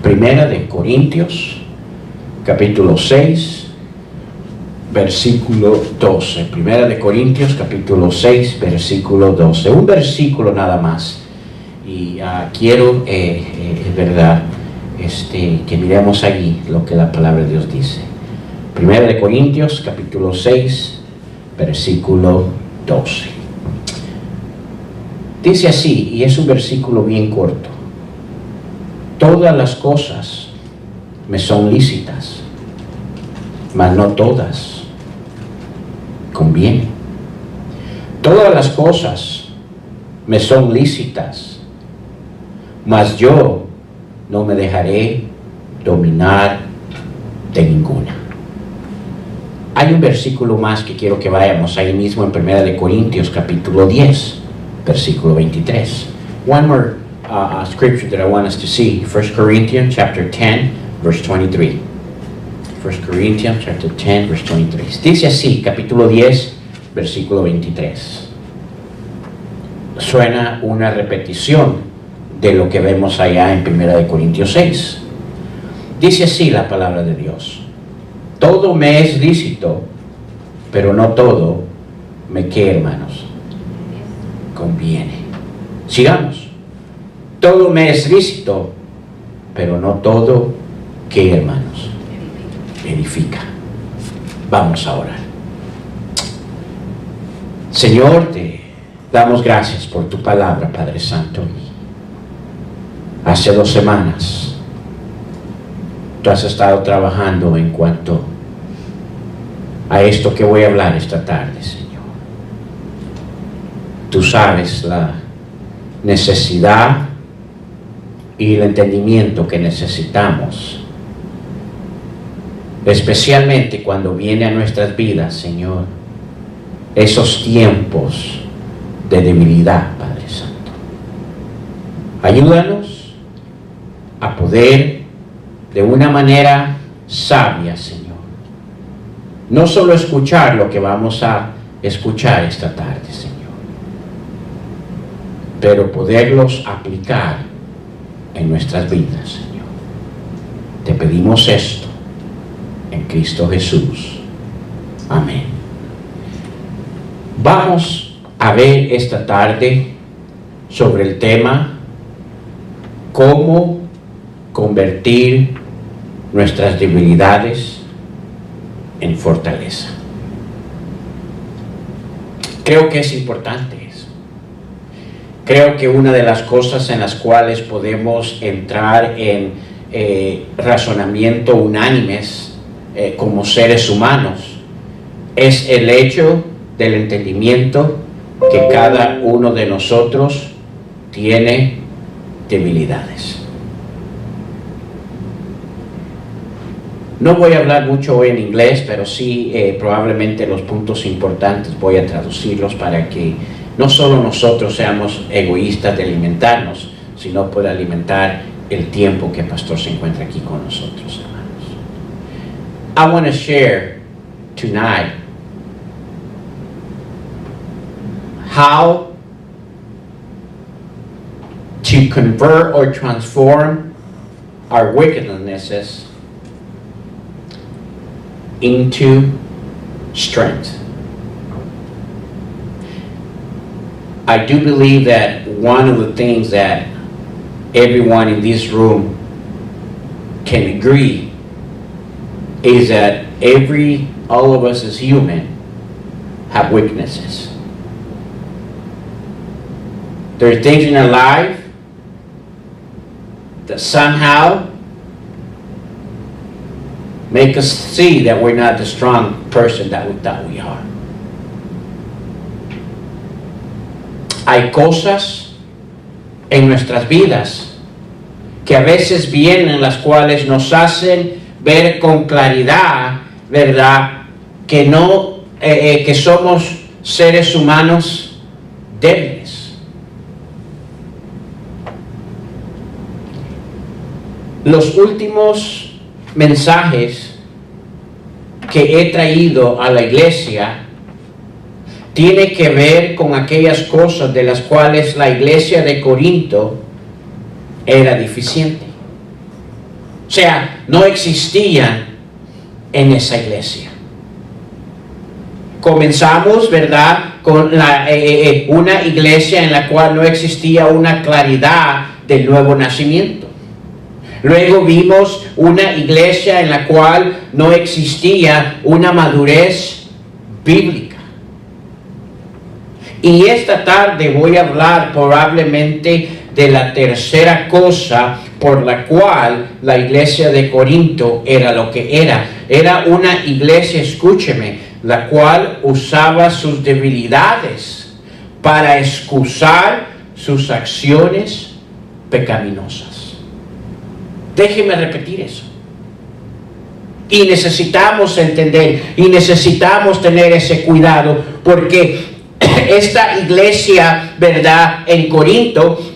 Primera de Corintios, capítulo 6, versículo 12. Primera de Corintios, capítulo 6, versículo 12. Un versículo nada más. Y quiero, es verdad, que miremos allí lo que la palabra de Dios dice. Primera de Corintios, capítulo 6, versículo 12. Dice así, y es un versículo bien corto: todas las cosas me son lícitas, mas no todas convienen. Todas las cosas me son lícitas, mas yo no me dejaré dominar de ninguna. Hay un versículo más que quiero que vayamos ahí mismo en 1 de Corintios capítulo 10, versículo 23. One more scripture that I want us to see. 1 Corinthians chapter 10, verse 23. 1 Corinthians chapter 10, verse 23. Dice así, capítulo 10, versículo 23. Suena una repetición de lo que vemos allá en 1 de Corintios 6. Dice así la palabra de Dios: todo me es lícito, pero no todo me, ¿qué, hermanos? Conviene. Sigamos. Todo me es lícito, pero no todo, ¿qué, hermanos? Edifica. Vamos a orar. Señor, te damos gracias por tu palabra, Padre Santo. Hace 2 semanas tú has estado trabajando en cuanto a esto que voy a hablar esta tarde, Señor. Tú sabes la necesidad y el entendimiento que necesitamos, especialmente cuando viene a nuestras vidas, Señor, esos tiempos de debilidad, Padre Santo. Ayúdanos a poder, de una manera sabia, Señor, no solo escuchar lo que vamos a escuchar esta tarde, Señor, pero poderlos aplicar en nuestras vidas, Señor. Te pedimos esto en Cristo Jesús. Amén. Vamos a ver esta tarde sobre el tema cómo convertir nuestras debilidades en fortaleza. Creo que es importante eso. Creo que una de las cosas en las cuales podemos entrar en razonamiento unánimes como seres humanos es el hecho del entendimiento que cada uno de nosotros tiene debilidades. No voy a hablar mucho hoy en inglés, pero sí probablemente los puntos importantes voy a traducirlos para que no solo nosotros seamos egoístas de alimentarnos, sino pueda alimentar el tiempo que el pastor se encuentra aquí con nosotros, hermanos. I want to share tonight how to convert or transform our wickednesses into strength. I do believe that one of the things that everyone in this room can agree is that all of us as human have weaknesses. There are things in our life that somehow make us see that we're not the strong person that we thought we are. Hay cosas en nuestras vidas que a veces vienen, las cuales nos hacen ver con claridad, ¿verdad?, que que somos seres humanos débiles. Los últimos mensajes que he traído a la iglesia tiene que ver con aquellas cosas de las cuales la iglesia de Corinto era deficiente. sea, no existían en esa iglesia. Comenzamos, ¿verdad?, con una iglesia en la cual no existía una claridad del nuevo nacimiento. Luego vimos una iglesia en la cual no existía una madurez bíblica. Y esta tarde voy a hablar probablemente de la tercera cosa por la cual la iglesia de Corinto era lo que era. Era una iglesia, escúcheme, la cual usaba sus debilidades para excusar sus acciones pecaminosas. Déjeme repetir eso. Y necesitamos entender, y necesitamos tener ese cuidado, porque esta iglesia, ¿verdad?, en Corinto,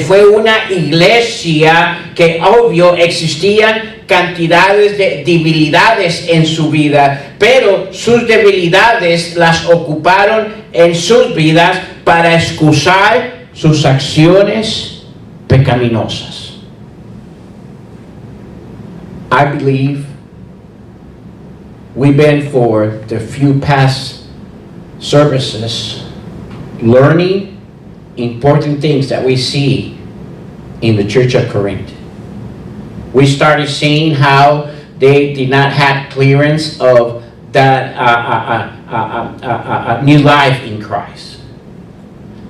fue una iglesia que, obvio, existían cantidades de debilidades en su vida, pero sus debilidades las ocuparon en sus vidas para excusar sus acciones pecaminosas. I believe we've been for the few past services learning important things that we see in the Church of Corinth. We started seeing how they did not have clearance of that new life in Christ.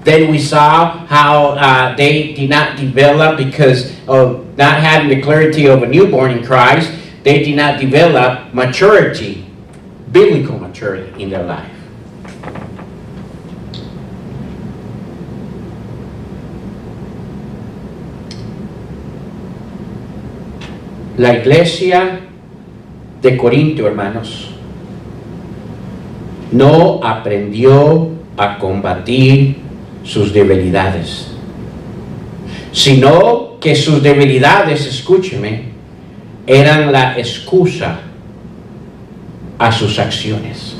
Then we saw how they did not develop because of not having the clarity of a newborn in Christ. They did not develop maturity, biblical maturity in their life. La iglesia de Corinto, hermanos, no aprendió a combatir sus debilidades, sino que sus debilidades, escúcheme, eran la excusa a sus acciones.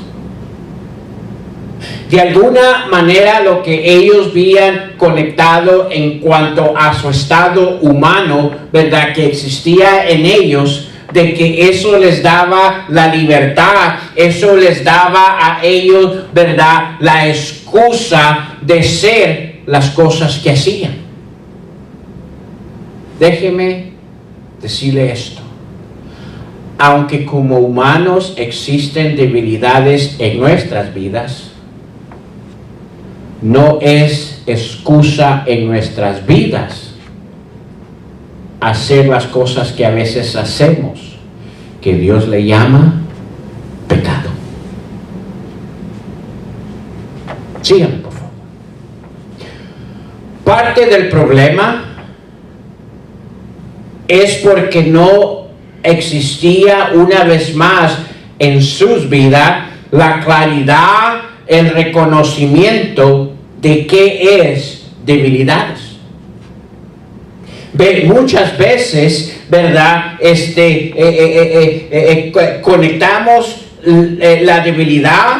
De alguna manera, lo que ellos habían conectado en cuanto a su estado humano, ¿verdad?, que existía en ellos, de que eso les daba la libertad, eso les daba a ellos, ¿verdad?, la excusa de ser las cosas que hacían. Déjeme decirle esto. Aunque como humanos existen debilidades en nuestras vidas, no es excusa en nuestras vidas hacer las cosas que a veces hacemos, que Dios le llama pecado. Síganme, por favor. Parte del problema es porque no existía una vez más en sus vidas la claridad, el reconocimiento de qué es debilidades. Muchas veces, ¿verdad?, conectamos la debilidad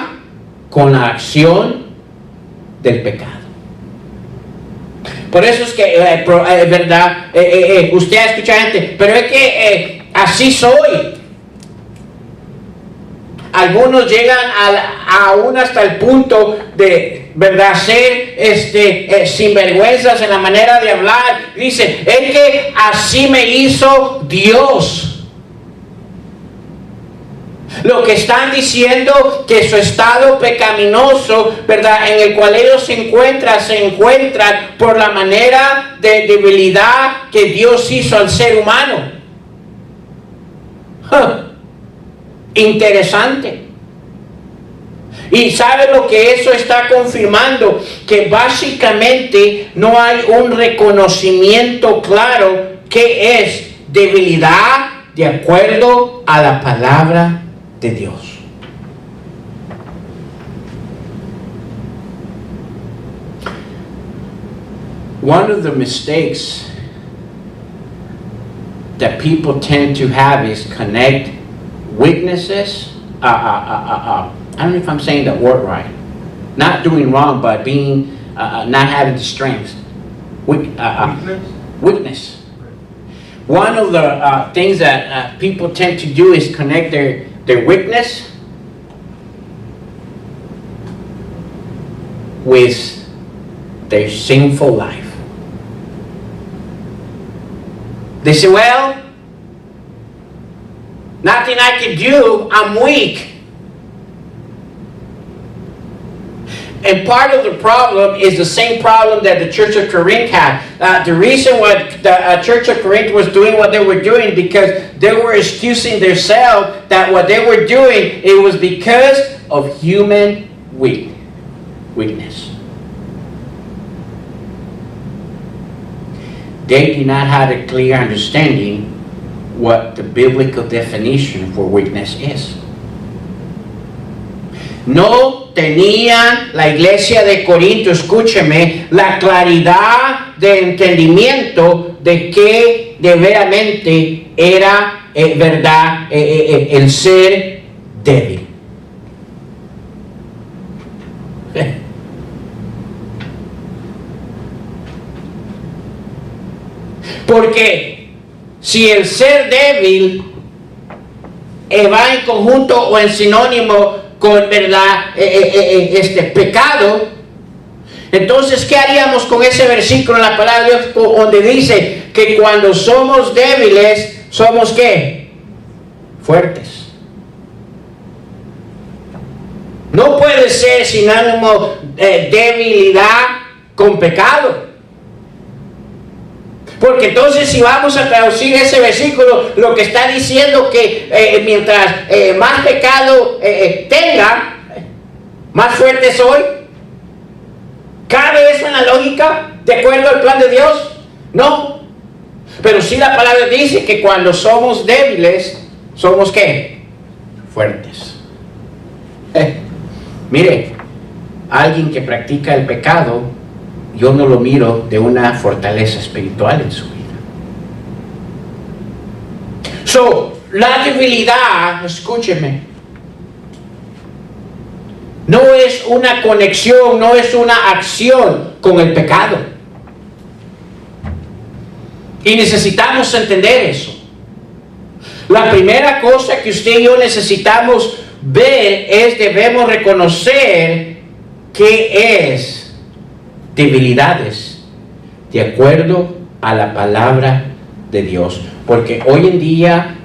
con la acción del pecado. Por eso es que, ¿verdad?, usted ha escuchado gente, pero es que así soy. Algunos llegan aún hasta el punto de, ¿verdad?, ser sinvergüenzas en la manera de hablar. Dicen, es que así me hizo Dios. Lo que están diciendo que su estado pecaminoso, ¿verdad?, en el cual ellos se encuentran por la manera de debilidad que Dios hizo al ser humano. Interesante. Y ¿sabe lo que eso está confirmando? Que básicamente no hay un reconocimiento claro que es debilidad de acuerdo a la palabra de Dios. One of the mistakes that people tend to have is connect weaknesses. I don't know if I'm saying that word right. Not doing wrong, but being not having the strength. Weakness. one of the things that people tend to do is connect their weakness with their sinful life. They say, well, nothing I can do, I'm weak. And part of the problem is the same problem that the Church of Corinth had. The reason why the Church of Corinth was doing what they were doing, because they were excusing themselves that what they were doing, it was because of human weakness. They did not have a clear understanding what the biblical definition for weakness is. No tenían la iglesia de Corinto, escúcheme, la claridad de entendimiento de que de veramente era verdad el ser débil. Porque si el ser débil va en conjunto o en sinónimo con verdad este pecado, entonces ¿qué haríamos con ese versículo en la palabra de Dios donde dice que cuando somos débiles somos ¿qué? Fuertes? No puede ser sinónimo debilidad con pecado. Porque entonces si vamos a traducir ese versículo, lo que está diciendo que mientras más pecado tenga, más fuerte soy. ¿Cabe eso en la lógica de acuerdo al plan de Dios? No. Pero sí la palabra dice que cuando somos débiles, ¿somos qué? Fuertes. Mire, alguien que practica el pecado, yo no lo miro de una fortaleza espiritual en su vida. La debilidad, escúcheme, no es una conexión, no es una acción con el pecado. Y necesitamos entender eso. La primera cosa que usted y yo necesitamos ver es, debemos reconocer qué es debilidades de acuerdo a la palabra de Dios, porque hoy en día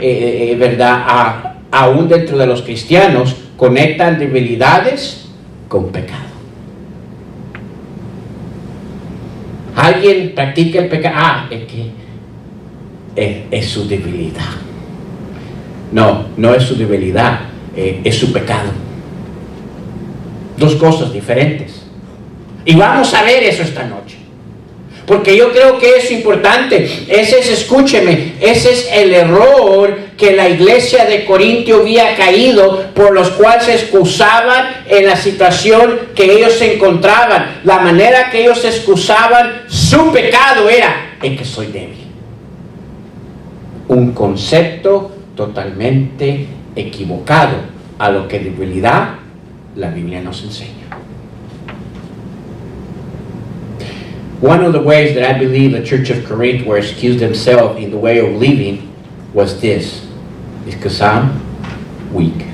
verdad, aún dentro de los cristianos conectan debilidades con pecado. Alguien practica el pecado, es que es su debilidad. No es su debilidad, es su pecado. Dos cosas diferentes. Y vamos a ver eso esta noche. Porque yo creo que es importante. Escúcheme, ese es el error que la iglesia de Corinto había caído, por los cuales se excusaban en la situación que ellos se encontraban. La manera que ellos excusaban su pecado era en que soy débil. Un concepto totalmente equivocado a lo que debilidad la Biblia nos enseña. One of the ways that I believe the Church of Corinth were excused themselves in the way of living was this: because I'm weak.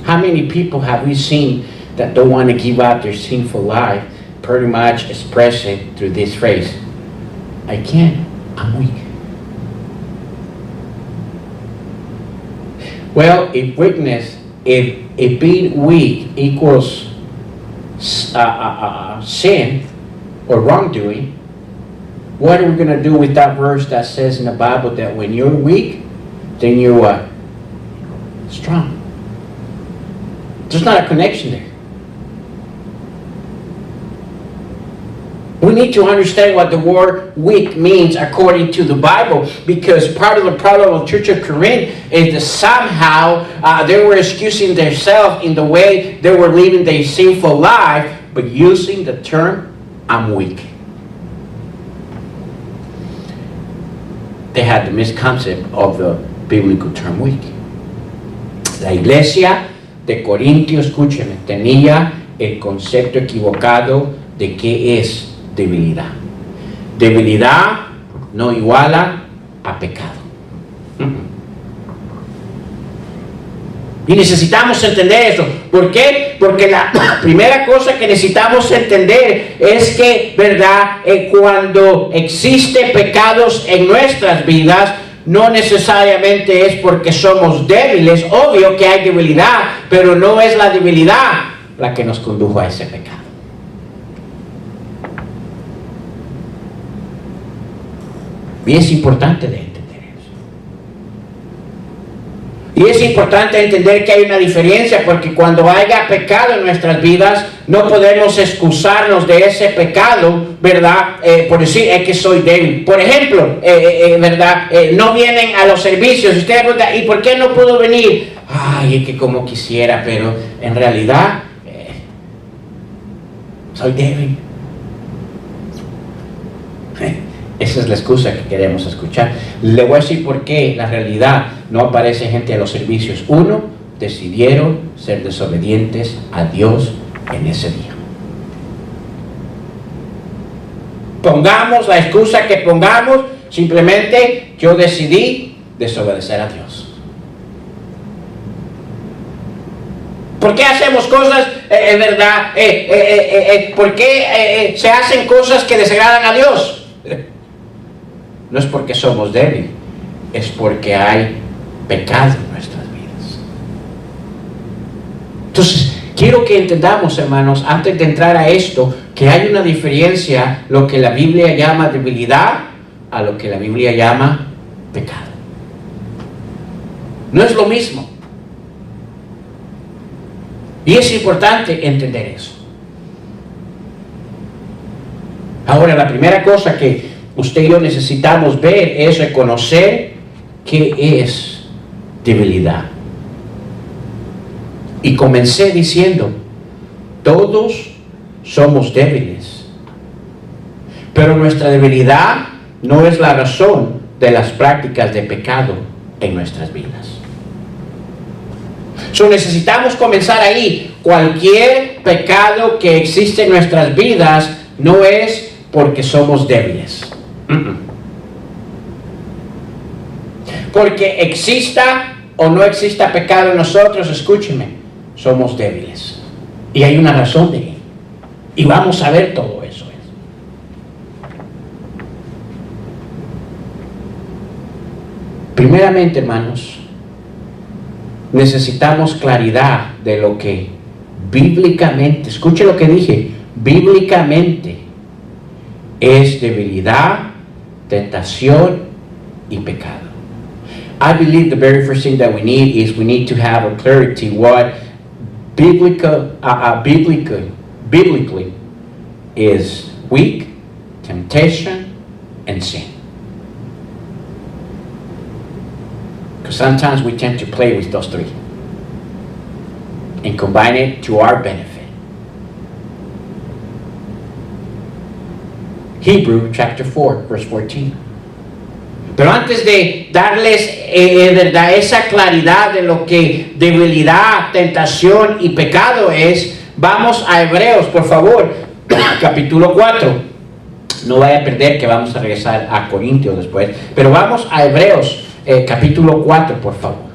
How many people have we seen that don't want to give up their sinful life, pretty much express it through this phrase: I can't, I'm weak. Well, if weakness, if being weak equals sin or wrongdoing, what are we going to do with that verse that says in the Bible that when you're weak, then you're what? Strong. There's not a connection there. We need to understand what the word weak means according to the Bible, because part of the problem of the Church of Corinth is that somehow they were excusing themselves in the way they were living their sinful life, but using the term, I'm weak. They had the misconception of the biblical term weak. La iglesia de Corintio, escúcheme, tenía el concepto equivocado de qué es debilidad. Debilidad no iguala a pecado. Y necesitamos entender eso. ¿Por qué? Porque la primera cosa que necesitamos entender es que, ¿verdad? Cuando existen pecados en nuestras vidas, no necesariamente es porque somos débiles. Obvio que hay debilidad, pero no es la debilidad la que nos condujo a ese pecado. Y es importante de entender eso. Y es importante entender que hay una diferencia, porque cuando haya pecado en nuestras vidas, no podemos excusarnos de ese pecado, ¿verdad? Por decir, es que soy débil. Por ejemplo, ¿verdad? No vienen a los servicios. Usted pregunta, ¿y por qué no pudo venir? Ay, es que como quisiera, pero en realidad soy débil. Esa es la excusa que queremos escuchar. Le voy a decir por qué la realidad no aparece gente a los servicios. Uno, decidieron ser desobedientes a Dios en ese día. Pongamos la excusa que pongamos, simplemente yo decidí desobedecer a Dios. ¿Por qué hacemos cosas, verdad? ¿Por qué se hacen cosas que desagradan a Dios? No es porque somos débiles, es porque hay pecado en nuestras vidas. Entonces, quiero que entendamos, hermanos, antes de entrar a esto, que hay una diferencia, lo que la Biblia llama debilidad, a lo que la Biblia llama pecado. No es lo mismo. Y es importante entender eso. Ahora, la primera cosa que usted y yo necesitamos ver es reconocer qué es debilidad. Y comencé diciendo, todos somos débiles, pero nuestra debilidad no es la razón de las prácticas de pecado en nuestras vidas. Necesitamos comenzar ahí. Cualquier pecado que existe en nuestras vidas no es porque somos débiles. Porque exista o no exista pecado en nosotros, escúcheme, somos débiles. Y hay una razón de ello. Y vamos a ver todo eso. Primeramente, hermanos, necesitamos claridad de lo que bíblicamente, escuche lo que dije, bíblicamente es debilidad, tentación y pecado. I believe the very first thing that we need is we need to have a clarity what biblically is weak, temptation, and sin. Because sometimes we tend to play with those three and combine it to our benefit. Hebrews chapter 4, verse 14. Pero antes de darles verdad, esa claridad de lo que debilidad, tentación y pecado es, vamos a Hebreos, por favor, capítulo 4. No vaya a perder que vamos a regresar a Corintios después, pero vamos a Hebreos, capítulo 4, por favor.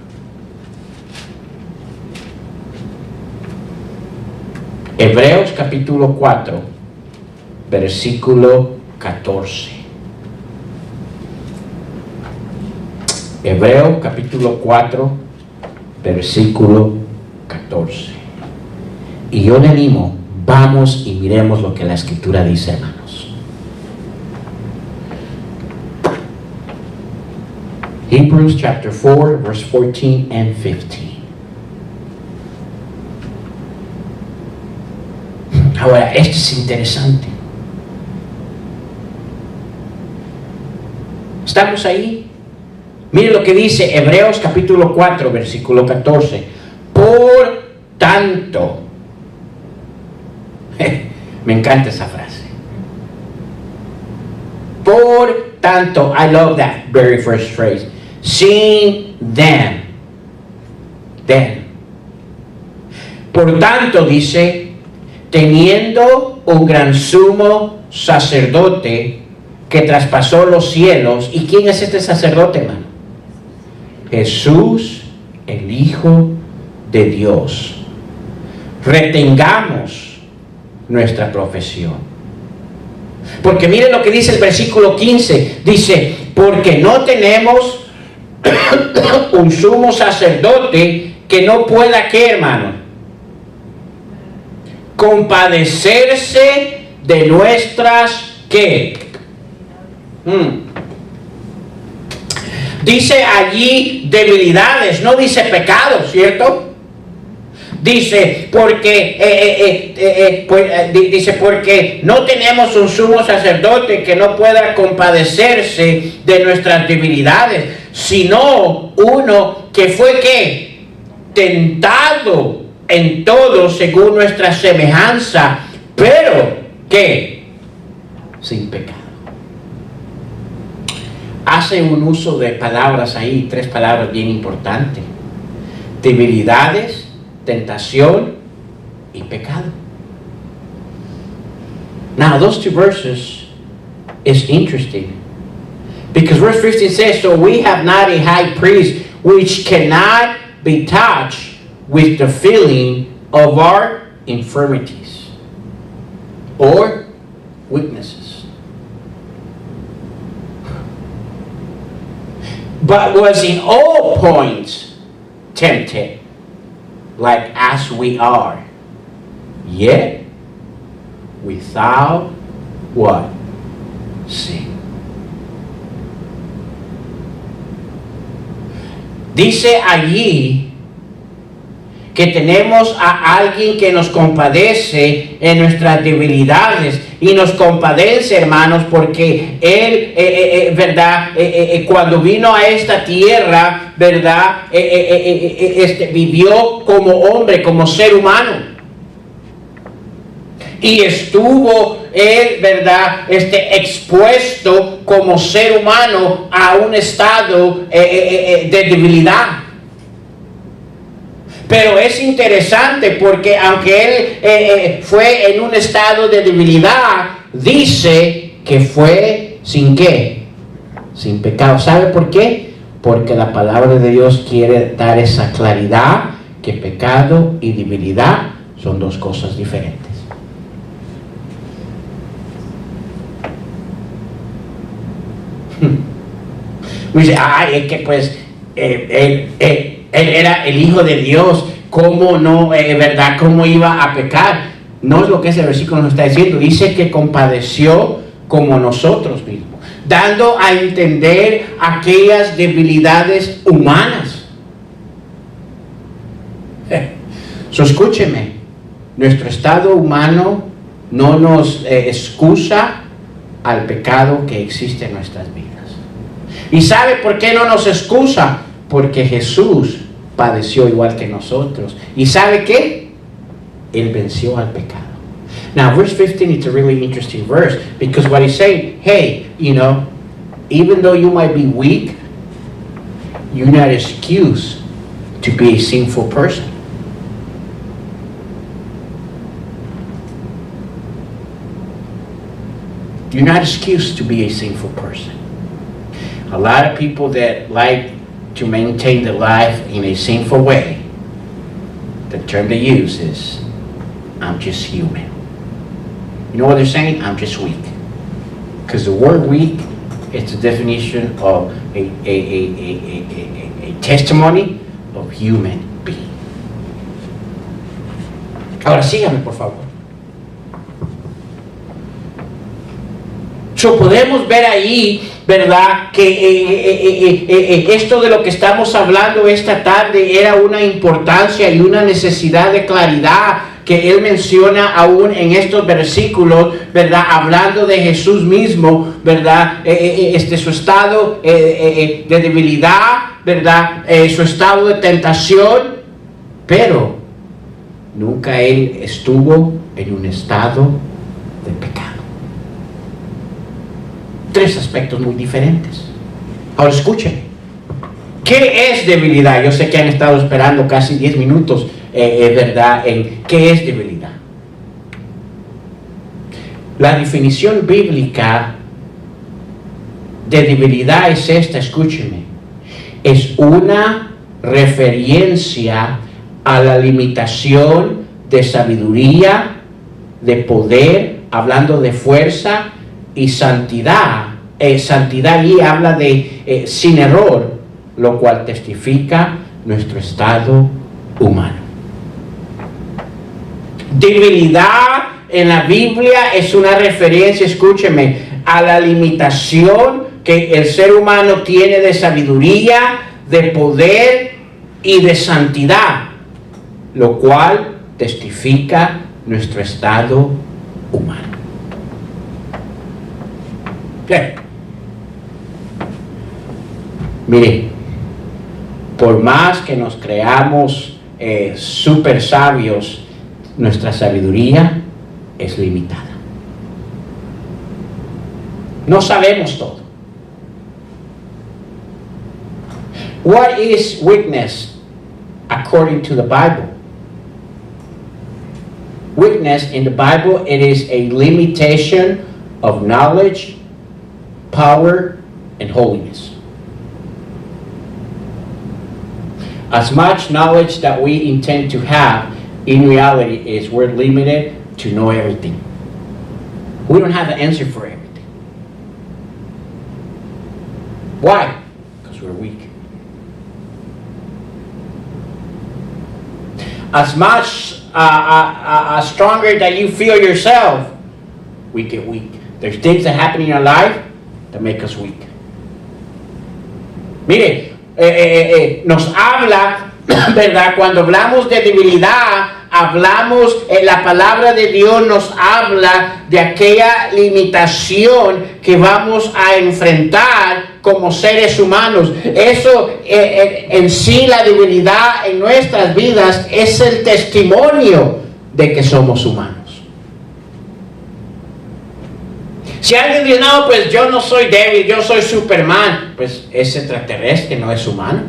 Hebreos capítulo 4, versículo 14. Hebreos capítulo 4, versículo 14. Y yo le animo, vamos y miremos lo que la Escritura dice, hermanos. Hebrews chapter 4, verse 14 and 15. Ahora, esto es interesante. ¿Estamos ahí? Mire lo que dice Hebreos capítulo 4, versículo 14. Por tanto, me encanta esa frase. Por tanto, I love that very first phrase. Seeing then. Por tanto, dice, teniendo un gran sumo sacerdote que traspasó los cielos. ¿Y quién es este sacerdote, hermano? Jesús, el Hijo de Dios. Retengamos nuestra profesión. Porque miren lo que dice el versículo 15. Dice, porque no tenemos un sumo sacerdote que no pueda, ¿qué, hermano? Compadecerse de nuestras, ¿qué? Dice allí debilidades, no dice pecados, ¿cierto? Dice porque no tenemos un sumo sacerdote que no pueda compadecerse de nuestras debilidades, sino uno que fue ¿qué? Tentado en todo según nuestra semejanza, pero ¿qué? Sin pecado. Hace un uso de palabras ahí, 3 palabras bien importantes: debilidades, tentación y pecado. Now, those 2 verses is interesting, because verse 15 says, so we have not a high priest which cannot be touched with the feeling of our infirmities or weaknesses, but was in all points tempted, like as we are, yet without what? Sin. Dice allí que tenemos a alguien que nos compadece en nuestras debilidades, y nos compadece, hermanos, porque Él, ¿verdad? Cuando vino a esta tierra, ¿verdad? Vivió como hombre, como ser humano. Y estuvo Él, ¿verdad? Expuesto como ser humano a un estado de debilidad. Pero es interesante porque aunque Él fue en un estado de debilidad, dice que fue sin ¿qué? Sin pecado. ¿Sabe por qué? Porque la palabra de Dios quiere dar esa claridad que pecado y debilidad son 2 cosas diferentes. Dice, es que pues él era el Hijo de Dios, ¿cómo no, verdad? ¿Cómo iba a pecar? No es lo que ese versículo nos está diciendo. Dice que compadeció como nosotros mismos, dando a entender aquellas debilidades humanas. Escúcheme, nuestro estado humano no nos excusa al pecado que existe en nuestras vidas. ¿Y sabe por qué no nos excusa? Porque Jesús padeció igual que nosotros. ¿Y sabe qué? Él venció al pecado. Now, verse 15 is a really interesting verse, because what he's saying, hey, even though you might be weak, you're not excused to be a sinful person. You're not excused to be a sinful person. A lot of people that like to maintain their life in a sinful way, the term they use is, I'm just human. You know what they're saying? I'm just weak. Because the word weak is the definition of a testimony of human being. Ahora síganme, por favor. So podemos ver ahí, ¿verdad? Que esto de lo que estamos hablando esta tarde era una importancia y una necesidad de claridad que él menciona aún en estos versículos, ¿verdad? Hablando de Jesús mismo, ¿verdad? Su estado de debilidad, ¿verdad? Su estado de tentación, pero nunca él estuvo en un estado de pecado. 3 aspectos muy diferentes. Ahora escuchen. ¿Qué es debilidad? Yo sé que han estado esperando casi 10 minutos, ¿verdad? En ¿qué es debilidad? La definición bíblica de debilidad es esta, escúcheme. Es una referencia a la limitación de sabiduría, de poder, hablando de fuerza y santidad. Santidad y habla de sin error, lo cual testifica nuestro estado humano. Debilidad en la Biblia es una referencia, escúcheme, a la limitación que el ser humano tiene de sabiduría, de poder y de santidad, lo cual testifica nuestro estado humano. Bien. Mire, por más que nos creamos super sabios, nuestra sabiduría es limitada. No sabemos todo. What is weakness according to the Bible? Weakness in the Bible, it is a limitation of knowledge, power, and holiness. As much knowledge that we intend to have, in reality, is we're limited to know everything. We don't have an answer for everything. Why? Because we're weak. As much stronger that you feel yourself, we get weak. There's things that happen in our life that make us weak. Mire, nos habla, ¿verdad? Cuando hablamos de debilidad, hablamos, la palabra de Dios nos habla de aquella limitación que vamos a enfrentar como seres humanos. Eso en sí, la debilidad en nuestras vidas es el testimonio de que somos humanos. Si alguien dice, no, pues yo no soy débil, yo soy Superman, pues ese extraterrestre no es humano.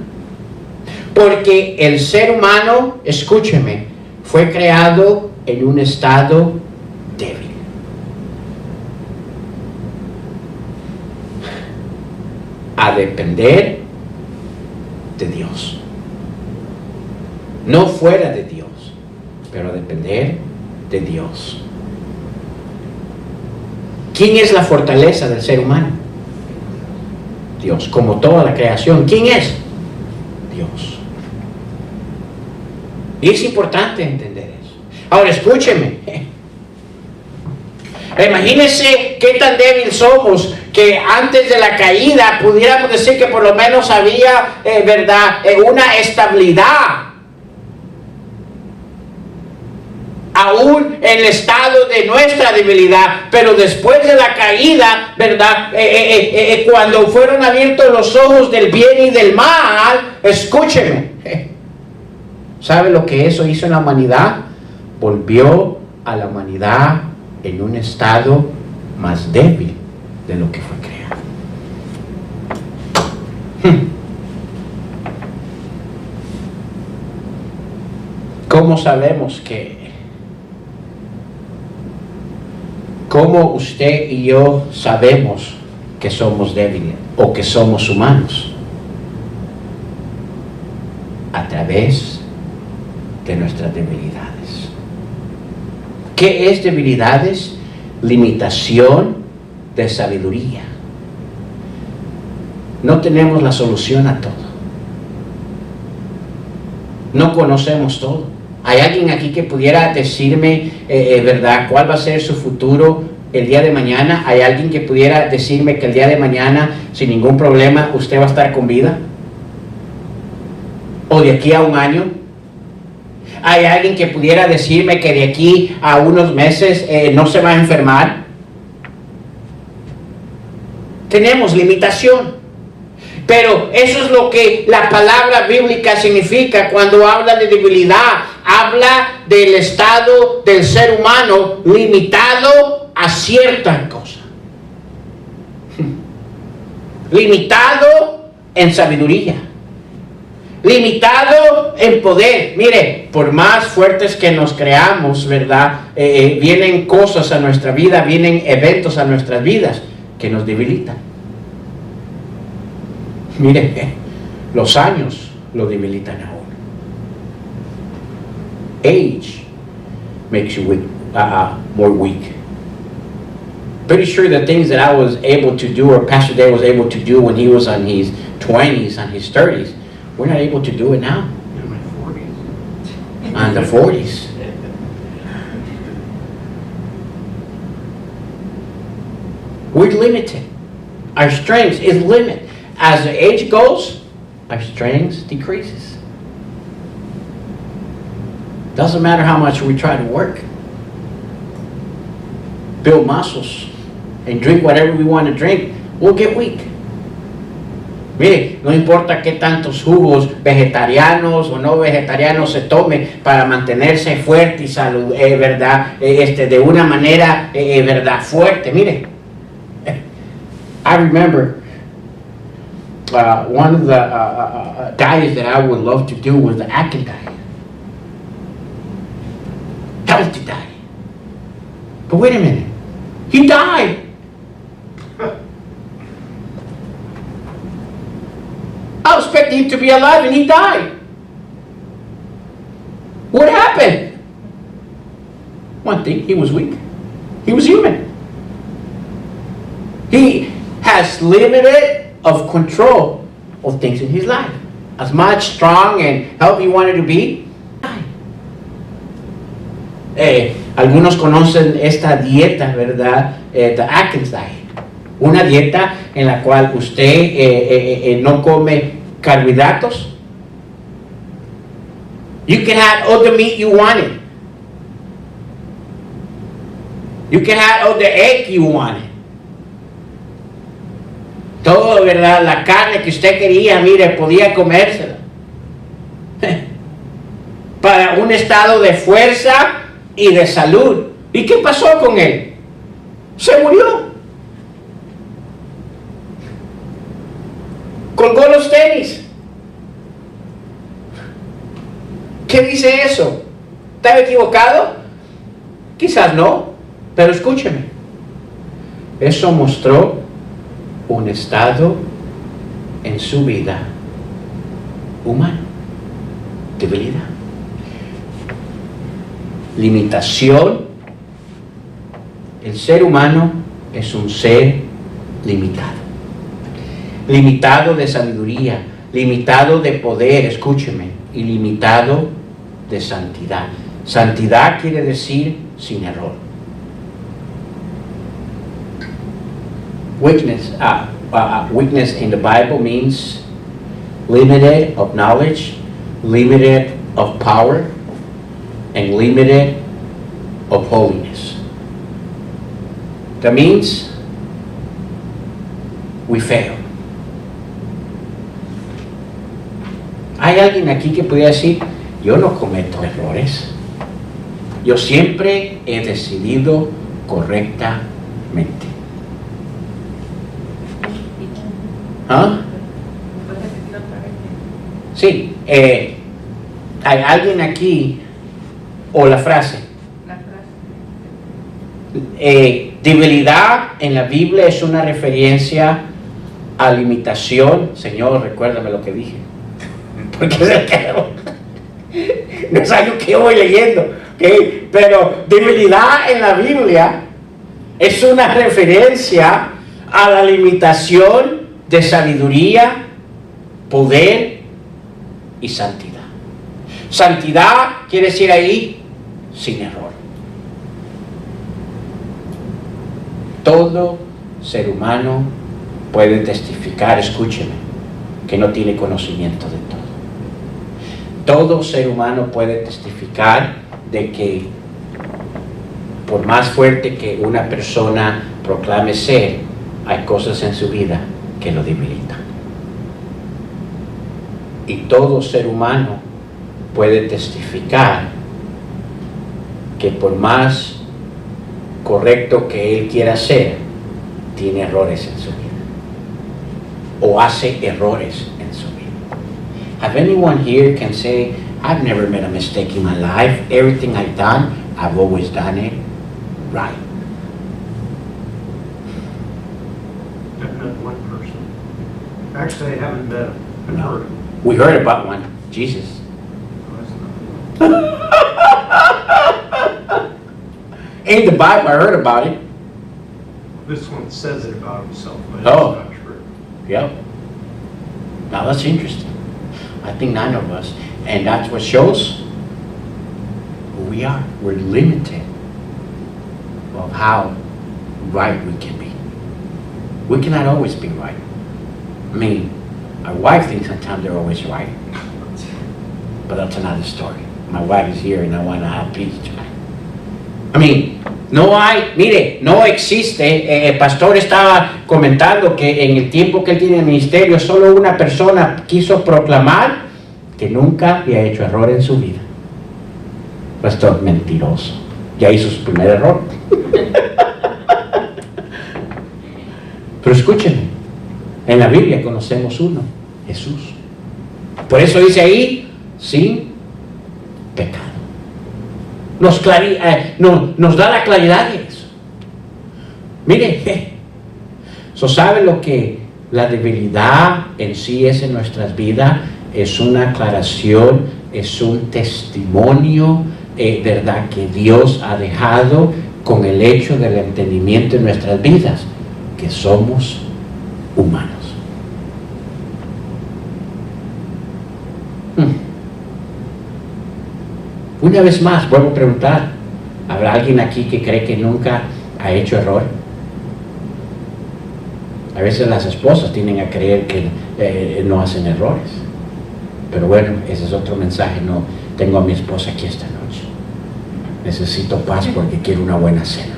Porque el ser humano, escúcheme, fue creado en un estado débil. A depender de Dios. No fuera de Dios, pero a depender de Dios. ¿Quién es la fortaleza del ser humano? Dios, como toda la creación. ¿Quién es? Dios. Y es importante entender eso. Ahora escúcheme. Imagínense qué tan débil somos que antes de la caída pudiéramos decir que por lo menos había, una estabilidad. Aún en el estado de nuestra debilidad, pero después de la caída, ¿verdad? Cuando fueron abiertos los ojos del bien y del mal, escúcheme. ¿Sabe lo que eso hizo en la humanidad? Volvió a la humanidad en un estado más débil de lo que fue creado. ¿Cómo sabemos que? ¿Cómo usted y yo sabemos que somos débiles o que somos humanos? A través de nuestras debilidades. ¿Qué es debilidades? Limitación de sabiduría. No tenemos la solución a todo. No conocemos todo. ¿Hay alguien aquí que pudiera decirme, verdad, cuál va a ser su futuro el día de mañana? ¿Hay alguien que pudiera decirme que el día de mañana, sin ningún problema, usted va a estar con vida? ¿O de aquí a un año? ¿Hay alguien que pudiera decirme que de aquí a unos meses no se va a enfermar? Tenemos limitación. Pero eso es lo que la palabra bíblica significa cuando habla de debilidad. Habla del estado del ser humano limitado a cierta cosa. Limitado en sabiduría. Limitado en poder. Mire, por más fuertes que nos creamos, ¿verdad? Vienen cosas a nuestra vida, vienen eventos a nuestras vidas que nos debilitan. Mire, los años lo debilitan a uno. Age makes you weak, more weak. Pretty sure the things that I was able to do, or Pastor Dave was able to do when he was on his 20s, on his 30s, we're not able to do it now. In my 40s. On the 40s. We're limited. Our strength is limited. As the age goes, our strength decreases. Doesn't matter how much we try to work. Build muscles and drink whatever we want to drink, we'll get weak. Mire, no importa qué tantos jugos vegetarianos o no vegetarianos se tome para mantenerse fuerte y salud, verdad, de una manera, verdad, fuerte. Mire, I remember one of the diets that I would love to do was the Atkins diet, healthy diet. But wait a minute, he died. I was expecting him to be alive and he died. What happened? One thing, he was weak. He was human. He has limited of control of things in his life. As much strong and healthy he wanted to be, died. Algunos conocen esta dieta, ¿verdad? The Atkins diet. Una dieta en la cual usted no come carbohidratos. You can have all the meat you wanted. You can have all the egg you wanted. Todo, ¿verdad? La carne que usted quería, mire, podía comérsela. Para un estado de fuerza y de salud. ¿Y qué pasó con él? Se murió. Colgó los tenis. ¿Qué dice eso? ¿Estaba equivocado? Quizás no, pero escúcheme. Eso mostró un estado en su vida humano. Debilidad. Limitación. El ser humano es un ser limitado. Limitado de sabiduría, limitado de poder, escúcheme, y limitado de santidad. Santidad quiere decir sin error. Weakness in the Bible means limited of knowledge, limited of power, and limited of holiness. That means we fail. ¿Hay alguien aquí que pudiera decir, yo no cometo errores? Yo siempre he decidido correctamente. ¿Ah? Sí, ¿hay alguien aquí, o la frase? Debilidad en la Biblia es una referencia a limitación. Señor, recuérdame lo que dije. Porque se quedó. No es algo que yo voy leyendo, ¿okay? Pero debilidad en la Biblia es una referencia a la limitación de sabiduría, poder y santidad. Santidad quiere decir ahí sin error. Todo ser humano puede testificar, escúcheme, que no tiene conocimiento de todo. Todo ser humano puede testificar de que por más fuerte que una persona proclame ser, hay cosas en su vida que lo debilitan. Y todo ser humano puede testificar que por más correcto que él quiera ser, tiene errores en su vida. O hace errores en su vida. Have anyone here can say, I've never made a mistake in my life. Everything I've done, I've always done it right. I've met one person. Actually, I haven't met him. I've No. heard him. We heard about one, Jesus. No, it's not. In the Bible, I heard about it. This one says it about himself, but Oh. it's not true. Yep. Now that's interesting. I think none of us, and that's what shows who we are. We're limited of how right we can be. We cannot always be right. I mean, my wife thinks sometimes they're always right, but that's another story. My wife is here and I want to have peace tonight. I mean, no existe, el pastor estaba comentando que en el tiempo que él tiene en el ministerio, solo una persona quiso proclamar que nunca había hecho error en su vida. Pastor, mentiroso. Ya hizo su primer error. Pero escúchenme, en la Biblia conocemos uno, Jesús. Por eso dice ahí, sin pecado. Nos da la claridad de eso. Mire, ¿sabe lo que la debilidad en sí es en nuestras vidas? Es una aclaración, es un testimonio, verdad, que Dios ha dejado con el hecho del entendimiento en nuestras vidas, que somos humanos. Una vez más, vuelvo a preguntar, ¿habrá alguien aquí que cree que nunca ha hecho error? A veces las esposas tienden a creer que no hacen errores. Pero bueno, ese es otro mensaje. No tengo a mi esposa aquí esta noche. Necesito paz porque quiero una buena cena.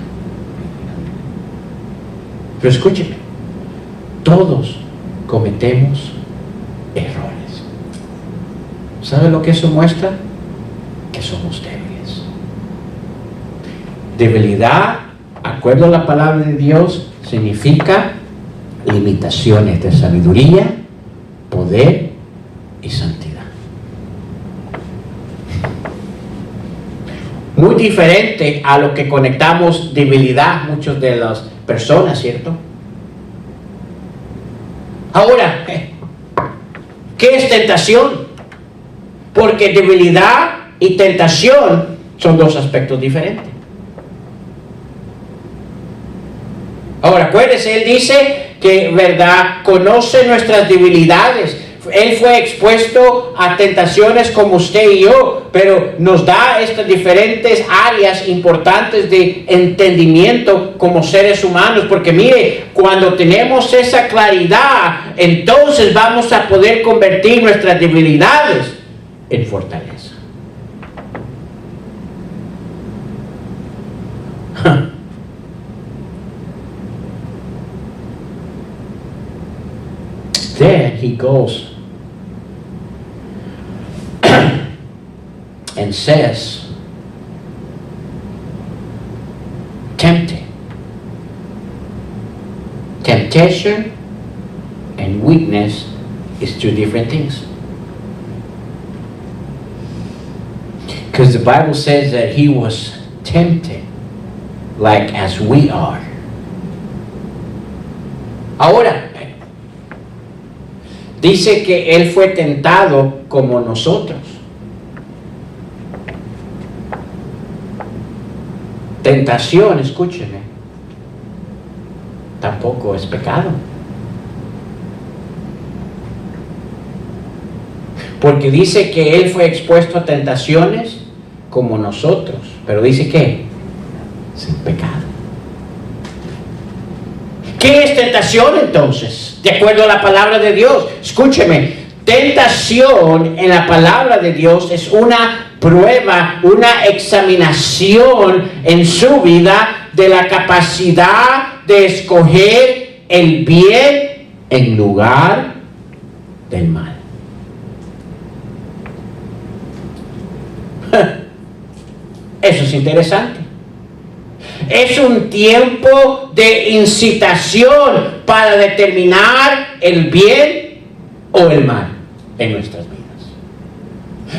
Pero escúcheme, todos cometemos errores. ¿Sabe lo que eso muestra? Que somos débiles. Debilidad, acuerdo a la palabra de Dios, significa limitaciones de sabiduría, poder y santidad. Muy diferente a lo que conectamos debilidad muchas de las personas, ¿cierto? Ahora, ¿qué es tentación? Porque debilidad y tentación son dos aspectos diferentes. Ahora, acuérdese, él dice que, verdad, conoce nuestras debilidades. Él fue expuesto a tentaciones como usted y yo, pero nos da estas diferentes áreas importantes de entendimiento como seres humanos, porque mire, cuando tenemos esa claridad, entonces vamos a poder convertir nuestras debilidades en fortaleza. Then he goes and says, tempting. Temptation and weakness is two different things. Because the Bible says that he was tempted like as we are. Ahora, dice que él fue tentado como nosotros. Tentación, escúcheme, tampoco es pecado. Porque dice que él fue expuesto a tentaciones como nosotros. Pero dice que sin pecado. ¿Qué es tentación entonces? De acuerdo a la palabra de Dios. Escúcheme, tentación en la palabra de Dios es una prueba, una examinación en su vida de la capacidad de escoger el bien en lugar del mal. Eso es interesante. Es un tiempo de incitación para determinar el bien o el mal en nuestras vidas.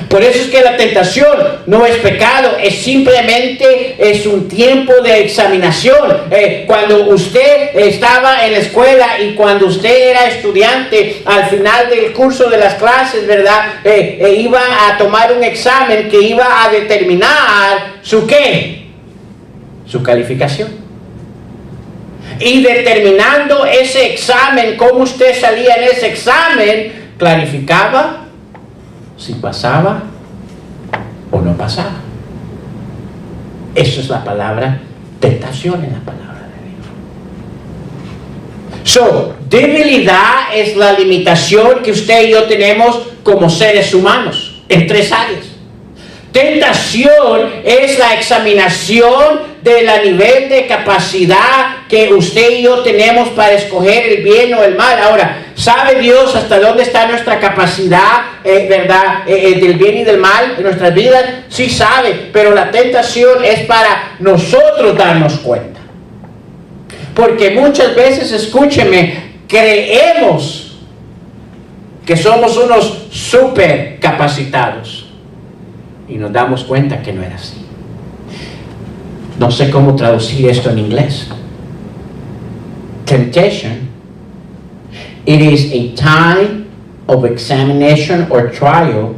Por eso es que la tentación no es pecado, es un tiempo de examinación. Cuando usted estaba en la escuela y cuando usted era estudiante, al final del curso de las clases, ¿verdad? Iba a tomar un examen que iba a determinar su ¿qué? Su calificación. Y determinando ese examen, cómo usted salía en ese examen, clarificaba si pasaba o no pasaba. Eso es la palabra tentación en la palabra de Dios. Debilidad es la limitación que usted y yo tenemos como seres humanos en 3 áreas. Tentación es la examinación del nivel de capacidad que usted y yo tenemos para escoger el bien o el mal. Ahora, ¿sabe Dios hasta dónde está nuestra capacidad, verdad, del bien y del mal en nuestras vidas? Sí sabe, pero la tentación es para nosotros darnos cuenta. Porque muchas veces, escúcheme, creemos que somos unos super capacitados. Y nos damos cuenta que no era así. No sé cómo traducir esto en inglés. Temptation, it is a time of examination or trial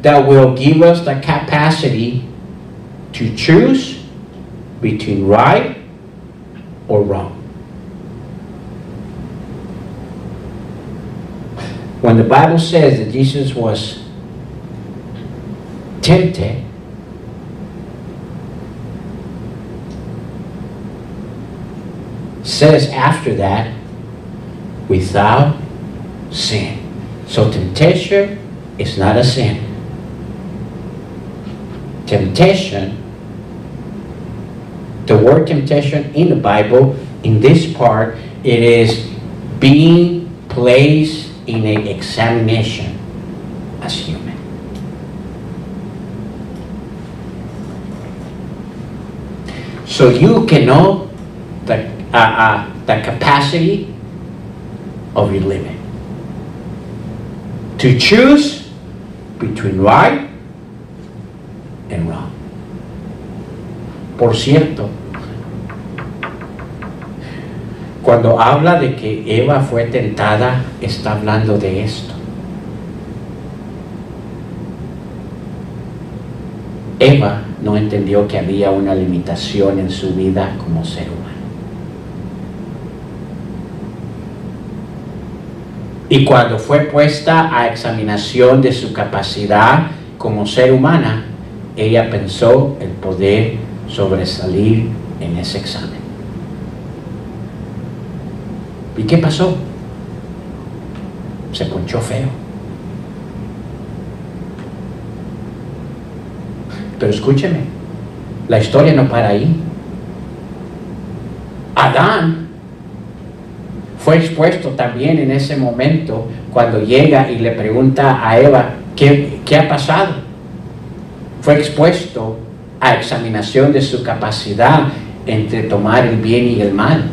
that will give us the capacity to choose between right or wrong. When the Bible says that Jesus was tempted, says after that, without sin. So temptation is not a sin. Temptation, the word temptation in the Bible, in this part, it is being placed in an examination as human. So you can know the capacity of your limit to choose between right and wrong. Por cierto, cuando habla de que Eva fue tentada, está hablando de esto. Eva no entendió que había una limitación en su vida como ser humano. Y cuando fue puesta a examinación de su capacidad como ser humana, ella pensó el poder sobresalir en ese examen. ¿Y qué pasó? Se ponchó feo. Pero escúcheme, la historia no para ahí. Adán fue expuesto también en ese momento cuando llega y le pregunta a Eva, ¿qué ha pasado? Fue expuesto a examinación de su capacidad entre tomar el bien y el mal.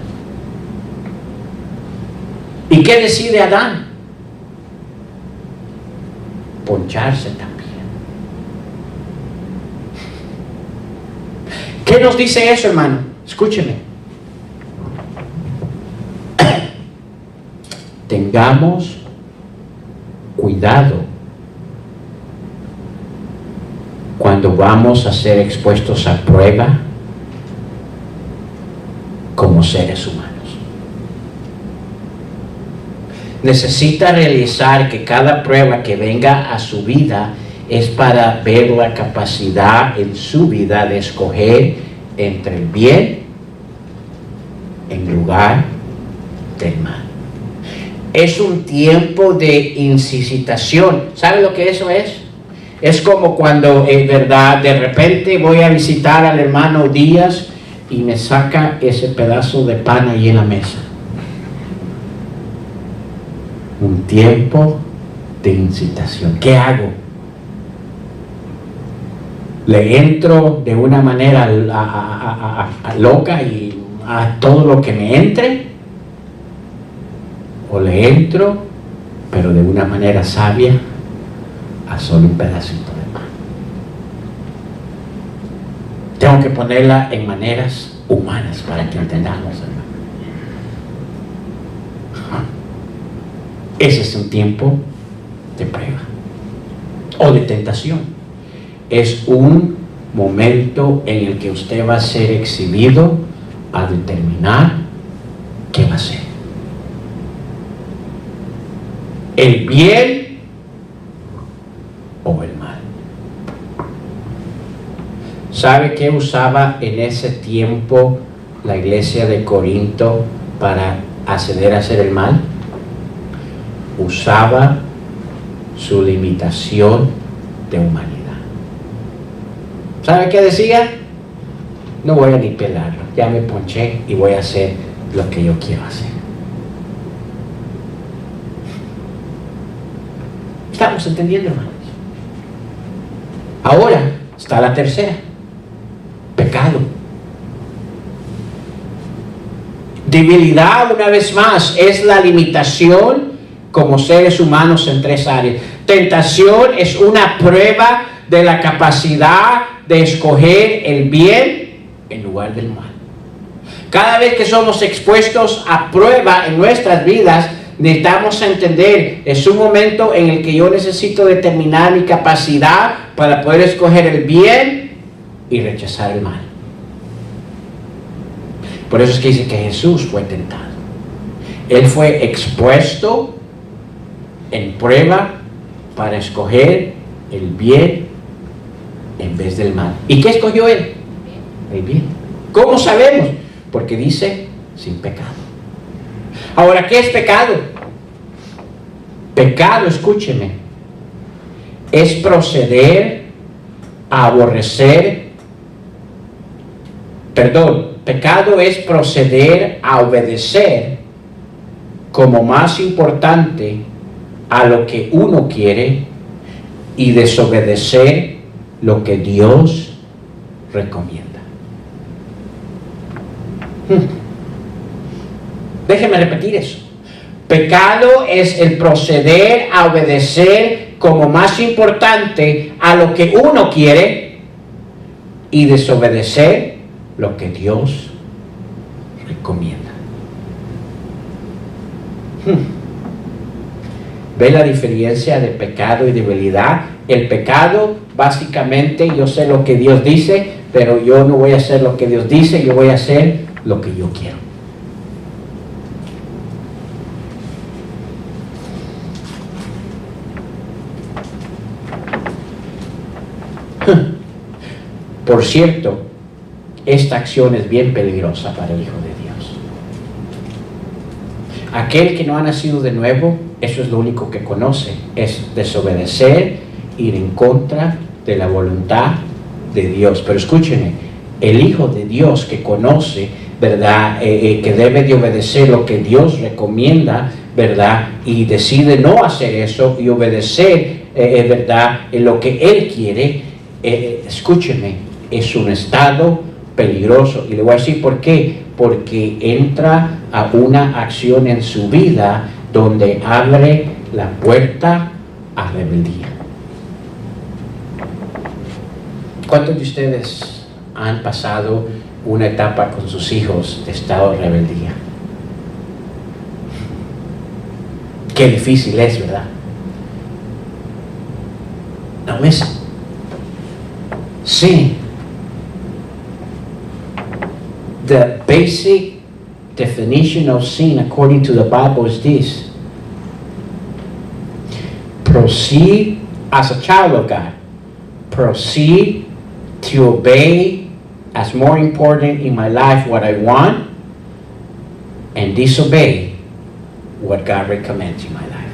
¿Y qué decide Adán? Poncharse también. ¿Qué nos dice eso, hermano? Escúcheme. Tengamos cuidado cuando vamos a ser expuestos a prueba como seres humanos. Necesita realizar que cada prueba que venga a su vida es para ver la capacidad en su vida de escoger entre el bien en lugar del mal. Es un tiempo de incitación. ¿Sabe lo que eso es? Es como cuando, verdad, de repente voy a visitar al hermano Díaz y me saca ese pedazo de pan ahí en la mesa. Un tiempo de incitación. ¿Qué hago? ¿Le entro de una manera loca y a todo lo que me entre? ¿O le entro, pero de una manera sabia, a solo un pedacito de pan. Tengo que ponerla en maneras humanas para que entendamos, hermano. Ese es un tiempo de prueba o de tentación. Es un momento en el que usted va a ser exhibido a determinar qué va a hacer. El bien o el mal. ¿Sabe qué usaba en ese tiempo la iglesia de Corinto para acceder a hacer el mal? Usaba su limitación de humanidad. ¿Sabe qué decía? No voy a ni pelarlo, ya me ponché y voy a hacer lo que yo quiero hacer. ¿Estamos entendiendo, hermanos? Ahora está la tercera. Pecado. Debilidad, una vez más, es la limitación como seres humanos en tres áreas. Tentación es una prueba de la capacidad de escoger el bien en lugar del mal. Cada vez que somos expuestos a prueba en nuestras vidas, necesitamos entender, es un momento en el que yo necesito determinar mi capacidad para poder escoger el bien y rechazar el mal. Por eso es que dice que Jesús fue tentado. Él fue expuesto en prueba para escoger el bien en vez del mal. ¿Y qué escogió él? El bien. ¿Cómo sabemos? Porque dice sin pecado. Ahora, ¿qué es pecado? Pecado, escúcheme, es proceder a aborrecer, pecado es proceder a obedecer como más importante a lo que uno quiere y desobedecer lo que Dios recomienda. Déjeme repetir eso. Pecado es el proceder a obedecer como más importante a lo que uno quiere y desobedecer lo que Dios recomienda. ¿Ve la diferencia de pecado y debilidad? El pecado, básicamente, yo sé lo que Dios dice, pero yo no voy a hacer lo que Dios dice, yo voy a hacer lo que yo quiero. Por cierto, esta acción es bien peligrosa para el Hijo de Dios. Aquel que no ha nacido de nuevo, eso es lo único que conoce, es desobedecer, ir en contra de la voluntad de Dios. Pero escúchenme, el Hijo de Dios que conoce, ¿verdad? Que debe de obedecer lo que Dios recomienda, ¿verdad? Y decide no hacer eso y obedecer, ¿verdad? En lo que Él quiere, escúcheme, es un estado peligroso. Y le voy a decir por qué. Porque entra a una acción en su vida donde abre la puerta a rebeldía. ¿Cuántos de ustedes han pasado una etapa con sus hijos de estado de rebeldía? Qué difícil es, ¿verdad? No me... Sí. The basic definition of sin according to the Bible is this: proceed as a child of God, proceed to obey as more important in my life what I want, and disobey what God recommends in my life.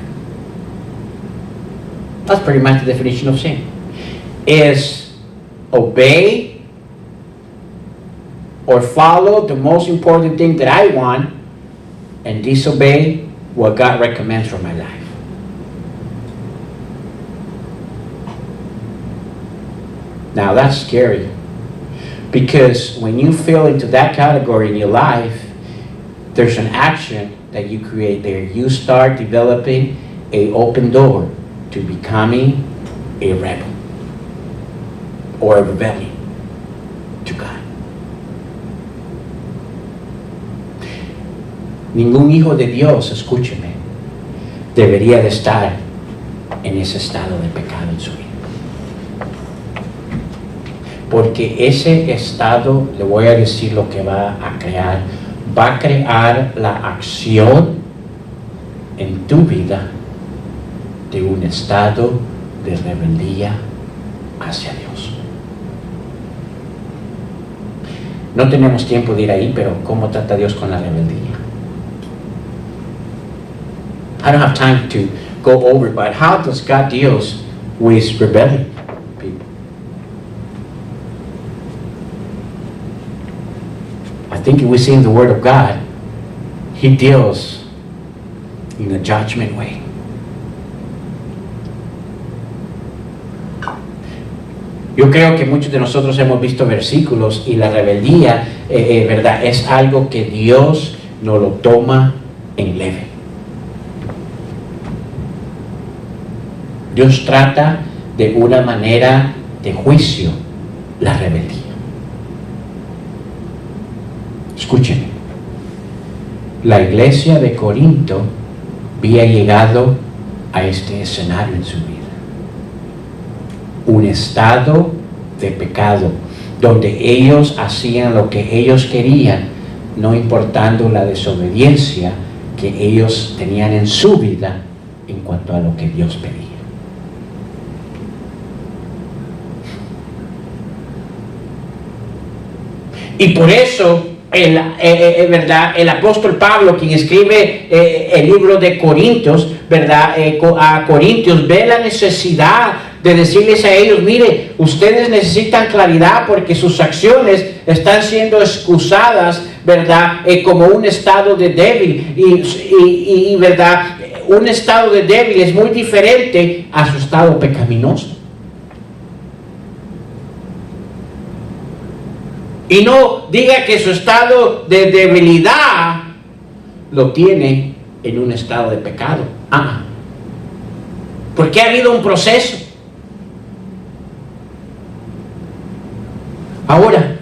That's pretty much the definition of sin. Is obey or follow the most important thing that I want and disobey what God recommends for my life. Now that's scary, because when you fall into that category in your life, there's an action that you create there. You start developing an open door to becoming a rebel or a rebellion to God. Ningún hijo de Dios, escúcheme, debería de estar en ese estado de pecado en su vida. Porque ese estado, le voy a decir lo que va a crear la acción en tu vida de un estado de rebeldía hacia Dios. No tenemos tiempo de ir ahí, pero ¿cómo trata Dios con la rebeldía? I don't have time to go over, but how does God deal with rebellion people? I think if we see in the Word of God, He deals in a judgment way. Yo creo que muchos de nosotros hemos visto versículos y la rebeldía, ¿verdad? Es algo que Dios no lo toma en leve. Dios trata de una manera de juicio la rebeldía. Escúchenme. La iglesia de Corinto había llegado a este escenario en su vida. Un estado de pecado, donde ellos hacían lo que ellos querían, no importando la desobediencia que ellos tenían en su vida en cuanto a lo que Dios pedía. Y por eso ¿verdad? El apóstol Pablo, quien escribe el libro de Corintios, ¿verdad? A Corintios, ve la necesidad de decirles a ellos: mire, ustedes necesitan claridad porque sus acciones están siendo excusadas, ¿verdad? Como un estado de débil y ¿verdad? Un estado de débil es muy diferente a su estado pecaminoso. Y no diga que su estado de debilidad lo tiene en un estado de pecado. Porque ha habido un proceso. Ahora,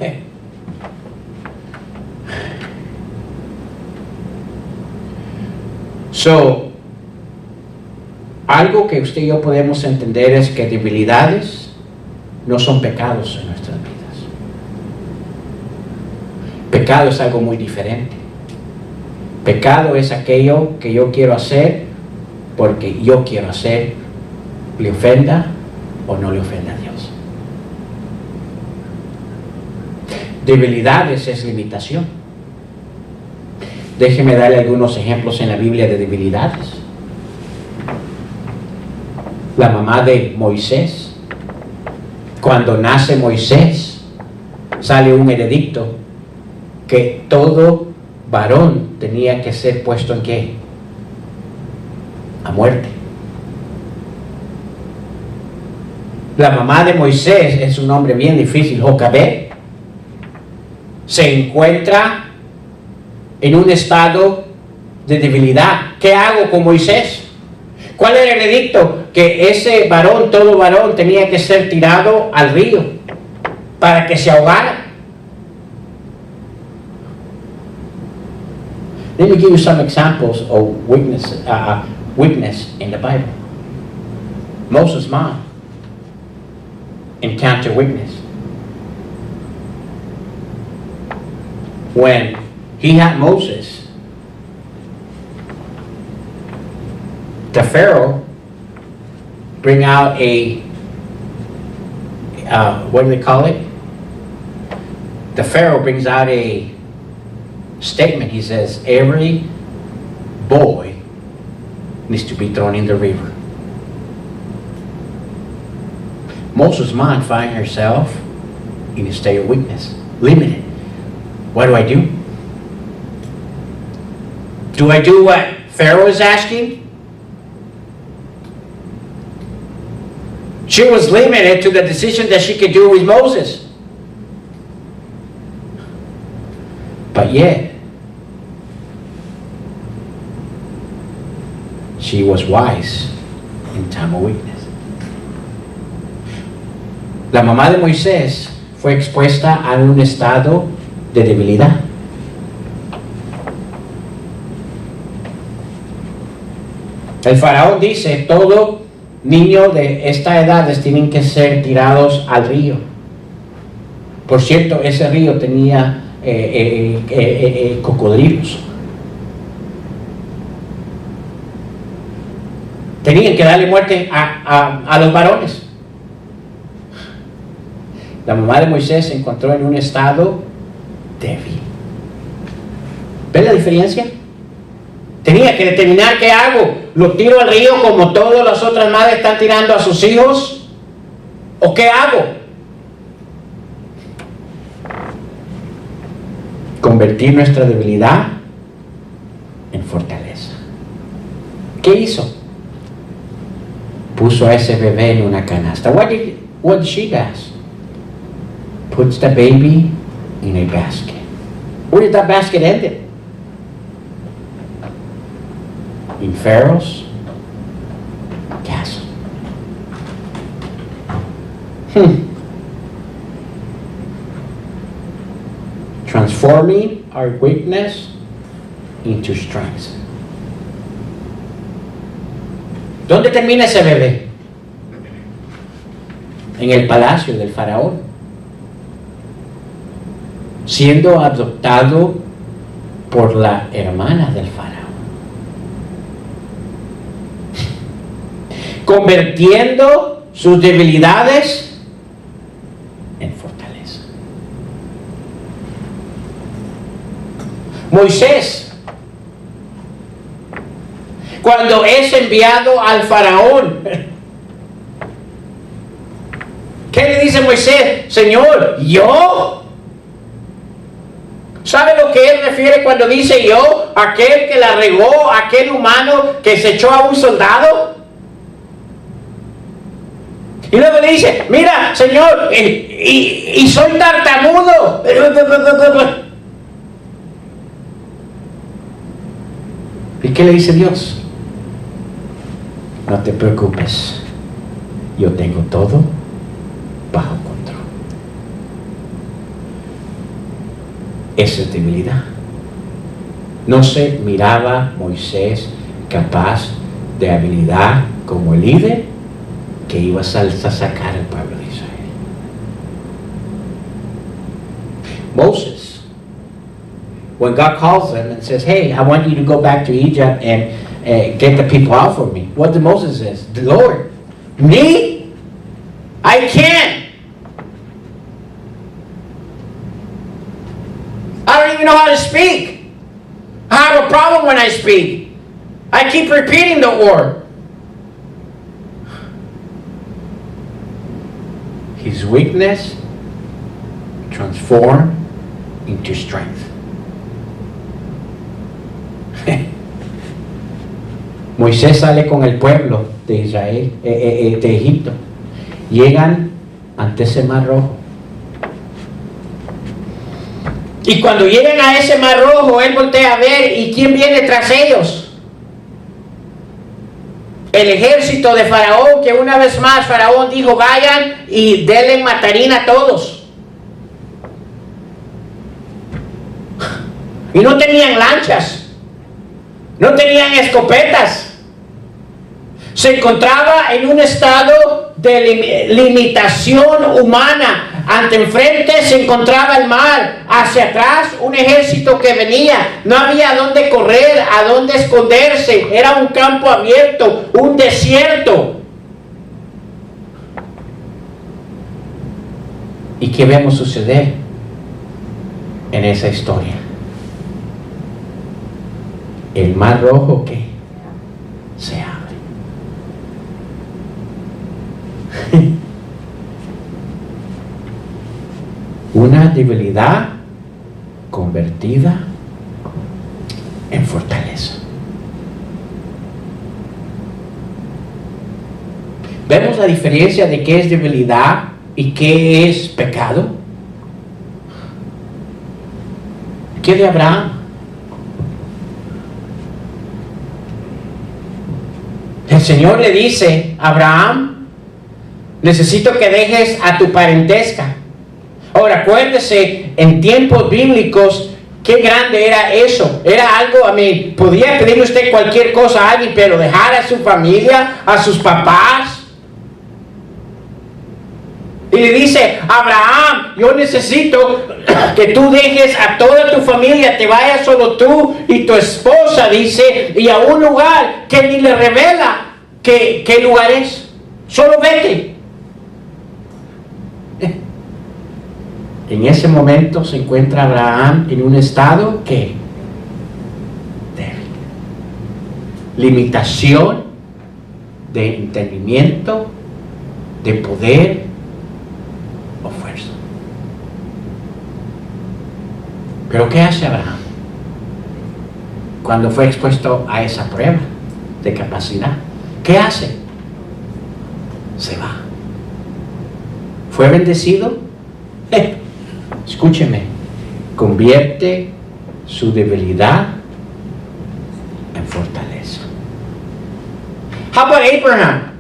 algo que usted y yo podemos entender es que debilidades no son pecados en nuestras vidas. Pecado es algo muy diferente. Pecado es aquello que yo quiero hacer porque yo quiero hacer, le ofenda o no le ofenda a Dios. Debilidades es limitación. Déjeme darle algunos ejemplos en la Biblia de debilidades. La mamá de Moisés, cuando nace Moisés, sale un edicto que todo varón tenía que ser puesto en ¿qué? A muerte. La mamá de Moisés es un nombre bien difícil, Jocabed, se encuentra en un estado de debilidad. ¿Qué hago con Moisés? ¿Cuál era el edicto? Que ese varón, todo varón, tenía que ser tirado al río para que se ahogara. Let me give you some examples of weakness in the Bible. Moses' mom encountered weakness. When he had Moses, the Pharaoh bring out what do they call it? The Pharaoh brings out a statement. He says, every boy needs to be thrown in the river. Moses' mom finds herself in a state of weakness, limited. What do I do? Do I do what Pharaoh is asking? She was limited to the decision that she could do with Moses. But yet, she was wise in time of weakness. La mamá de Moisés fue expuesta a un estado de debilidad. El faraón dice, todo niño de esta edad tienen que ser tirados al río. Por cierto, ese río tenía cocodrilos. Tenían que darle muerte a los varones. La mamá de Moisés se encontró en un estado débil. ¿Ven la diferencia? Tenía que determinar qué hago. ¿Lo tiro al río como todas las otras madres están tirando a sus hijos? ¿O qué hago? Convertir nuestra debilidad en fortaleza. ¿Qué hizo? Puso a ese bebé en una canasta. What did she do? Puts the baby in a basket. Where did that basket end it? In Pharaoh's castle. Transforming our weakness into strength. ¿Dónde termina ese bebé? En el palacio del faraón, siendo adoptado por la hermana del faraón, convirtiendo sus debilidades en fortaleza. Moisés, cuando es enviado al faraón, ¿qué le dice Moisés? Señor, ¿yo? ¿Sabe lo que él refiere cuando dice yo? Aquel que la regó, aquel humano que se echó a un soldado. Y luego le dice, mira, Señor, y soy tartamudo. ¿Y qué le dice Dios? No te preocupes, yo tengo todo bajo control. Esa es debilidad. No se miraba Moisés capaz de habilidad como el líder que iba a sacar al pueblo de Israel. Moses, when God calls him and says, hey, I want you to go back to Egypt and get the people out for me. What did Moses say? The Lord, me? I can't. I don't even know how to speak. I have a problem when I speak. I keep repeating the word. His weakness transformed into strength. Moisés sale con el pueblo de Israel, de Egipto. Llegan ante ese mar rojo. Y cuando llegan a ese mar rojo, él voltea a ver, ¿y quién viene tras ellos? El ejército de Faraón, que una vez más Faraón dijo, vayan y denle matarín a todos. Y no tenían lanchas, no tenían escopetas. Se encontraba en un estado de limitación humana. Ante enfrente se encontraba el mar, hacia atrás un ejército que venía, no había a dónde correr, a dónde esconderse, era un campo abierto, un desierto. ¿Y qué vemos suceder en esa historia? El mar rojo que se abre. Una debilidad convertida en fortaleza. ¿Vemos la diferencia de qué es debilidad y qué es pecado? ¿Qué de Abraham? El Señor le dice a Abraham, Necesito que dejes a tu parentesca. Ahora, acuérdese, en tiempos bíblicos, qué grande era eso. Era algo, podía pedirle usted cualquier cosa a alguien, pero dejar a su familia, a sus papás. Y le dice, Abraham, yo necesito que tú dejes a toda tu familia, te vayas solo tú y tu esposa, dice, y a un lugar que ni le revela qué lugar es. Solo vete. En ese momento se encuentra Abraham en un estado que débil. Limitación de entendimiento, de poder o fuerza. Pero ¿qué hace Abraham cuando fue expuesto a esa prueba de capacidad? ¿Qué hace? Se va. ¿Fue bendecido? Escúcheme, convierte su debilidad en fortaleza. How about Abraham?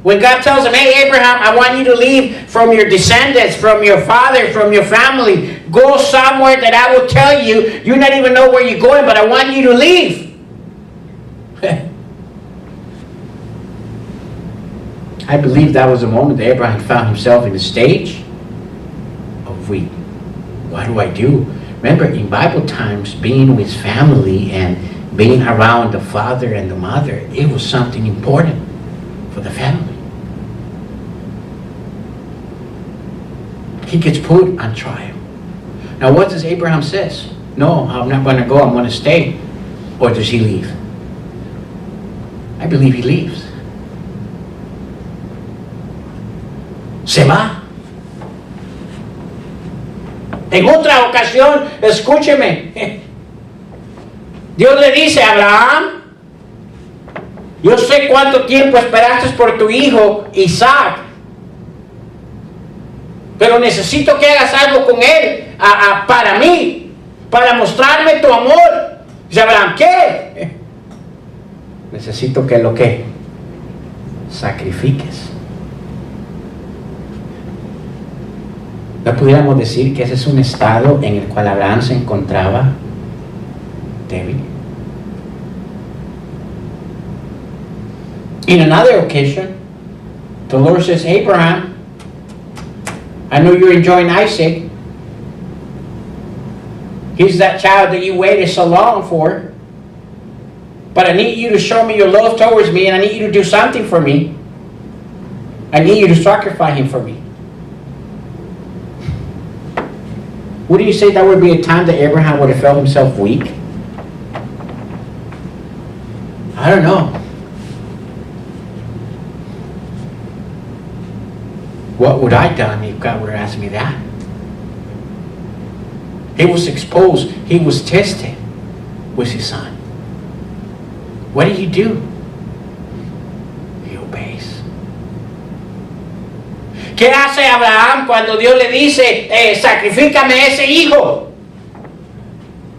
When God tells him, hey Abraham, I want you to leave from your descendants, from your father, from your family. Go somewhere that I will tell you. You not even know where you're going, but I want you to leave. I believe that was the moment that Abraham found himself in a stage of weak. What do I do? Remember, in Bible times, being with family and being around the father and the mother, it was something important for the family. He gets put on trial. Now, what does Abraham says? No, I'm not going to go, I'm going to stay. Or does he leave? I believe he leaves. Se va. En otra ocasión, escúcheme, Dios le dice a Abraham, yo sé cuánto tiempo esperaste por tu hijo Isaac, pero necesito que hagas algo con él, para mí, para mostrarme tu amor. Dice Abraham, ¿qué? Necesito que lo que sacrifiques. ¿No pudiéramos decir que ese es un estado en el cual Abraham se encontraba débil? In another occasion, the Lord says, Abraham, I know you're enjoying Isaac. He's that child that you waited so long for. But I need you to show me your love towards me, and I need you to do something for me. I need you to sacrifice him for me. Wouldn't you say that would be a time that Abraham would have felt himself weak? I don't know. What would I have done if God would have asked me that? He was exposed. He was tested with his son. What did he do? He obeys. ¿Qué hace Abraham cuando Dios le dice, sacrifícame ese hijo?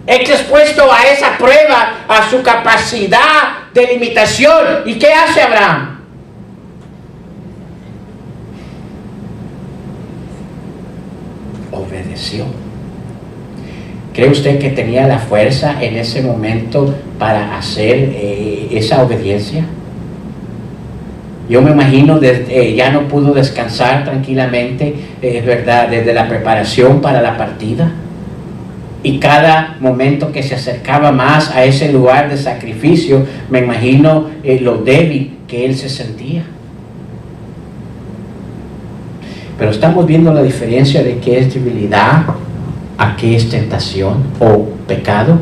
Expuesto a esa prueba, a su capacidad de limitación. ¿Y qué hace Abraham? Obedeció. ¿Cree usted que tenía la fuerza en ese momento para hacer esa obediencia? Yo me imagino, ya no pudo descansar tranquilamente, es verdad, desde la preparación para la partida. Y cada momento que se acercaba más a ese lugar de sacrificio, me imagino lo débil que él se sentía. Pero estamos viendo la diferencia de qué es debilidad a qué es tentación o pecado.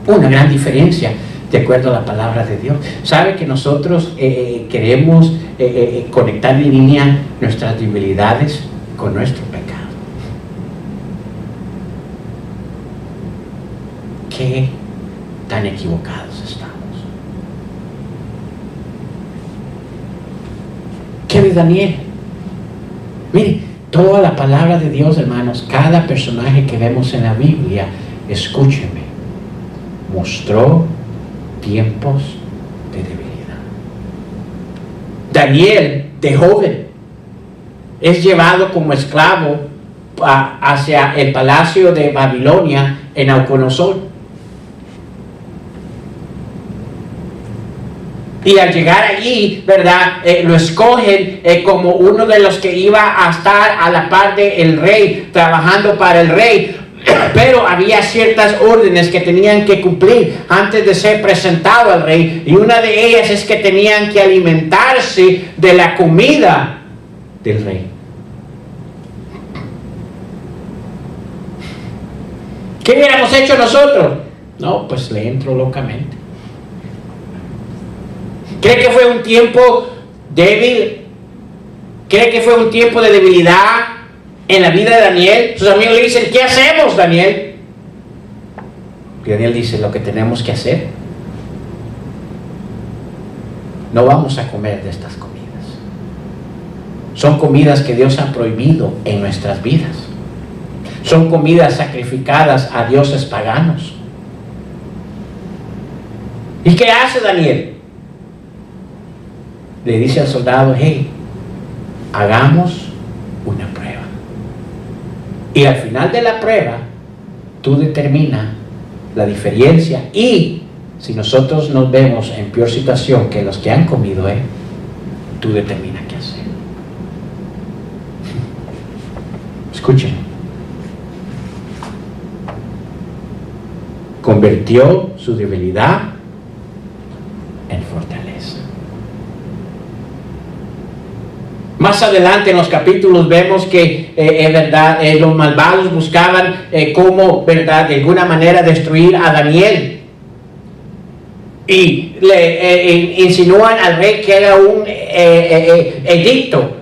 Una gran diferencia de acuerdo a la palabra de Dios. ¿Sabe que nosotros queremos conectar en línea nuestras debilidades con nuestro pecado? ¿Qué tan equivocados estamos? ¿Qué de Daniel? Mire, toda la palabra de Dios, hermanos, cada personaje que vemos en la Biblia, escúcheme, mostró tiempos de debilidad. Daniel, de joven, es llevado como esclavo hacia el palacio de Babilonia en Nabucodonosor. Y al llegar allí, ¿verdad? Lo escogen como uno de los que iba a estar a la par del rey, trabajando para el rey. Pero había ciertas órdenes que tenían que cumplir antes de ser presentado al rey. Y una de ellas es que tenían que alimentarse de la comida del rey. ¿Qué hubiéramos hecho nosotros? No, pues le entro locamente. ¿Cree que fue un tiempo débil? ¿Cree que fue un tiempo de debilidad en la vida de Daniel? Sus amigos le dicen, ¿qué hacemos, Daniel? Y Daniel dice, lo que tenemos que hacer. No vamos a comer de estas comidas. Son comidas que Dios ha prohibido en nuestras vidas. Son comidas sacrificadas a dioses paganos. ¿Y qué hace Daniel? Le dice al soldado, hey, hagamos una prueba. Y al final de la prueba, tú determinas la diferencia. Y si nosotros nos vemos en peor situación que los que han comido, tú determinas qué hacer. Escuchen. Convirtió su debilidad en fortaleza. Más adelante en los capítulos vemos que en verdad los malvados buscaban cómo, verdad, de alguna manera destruir a Daniel. Y le insinúan al rey que era un edicto.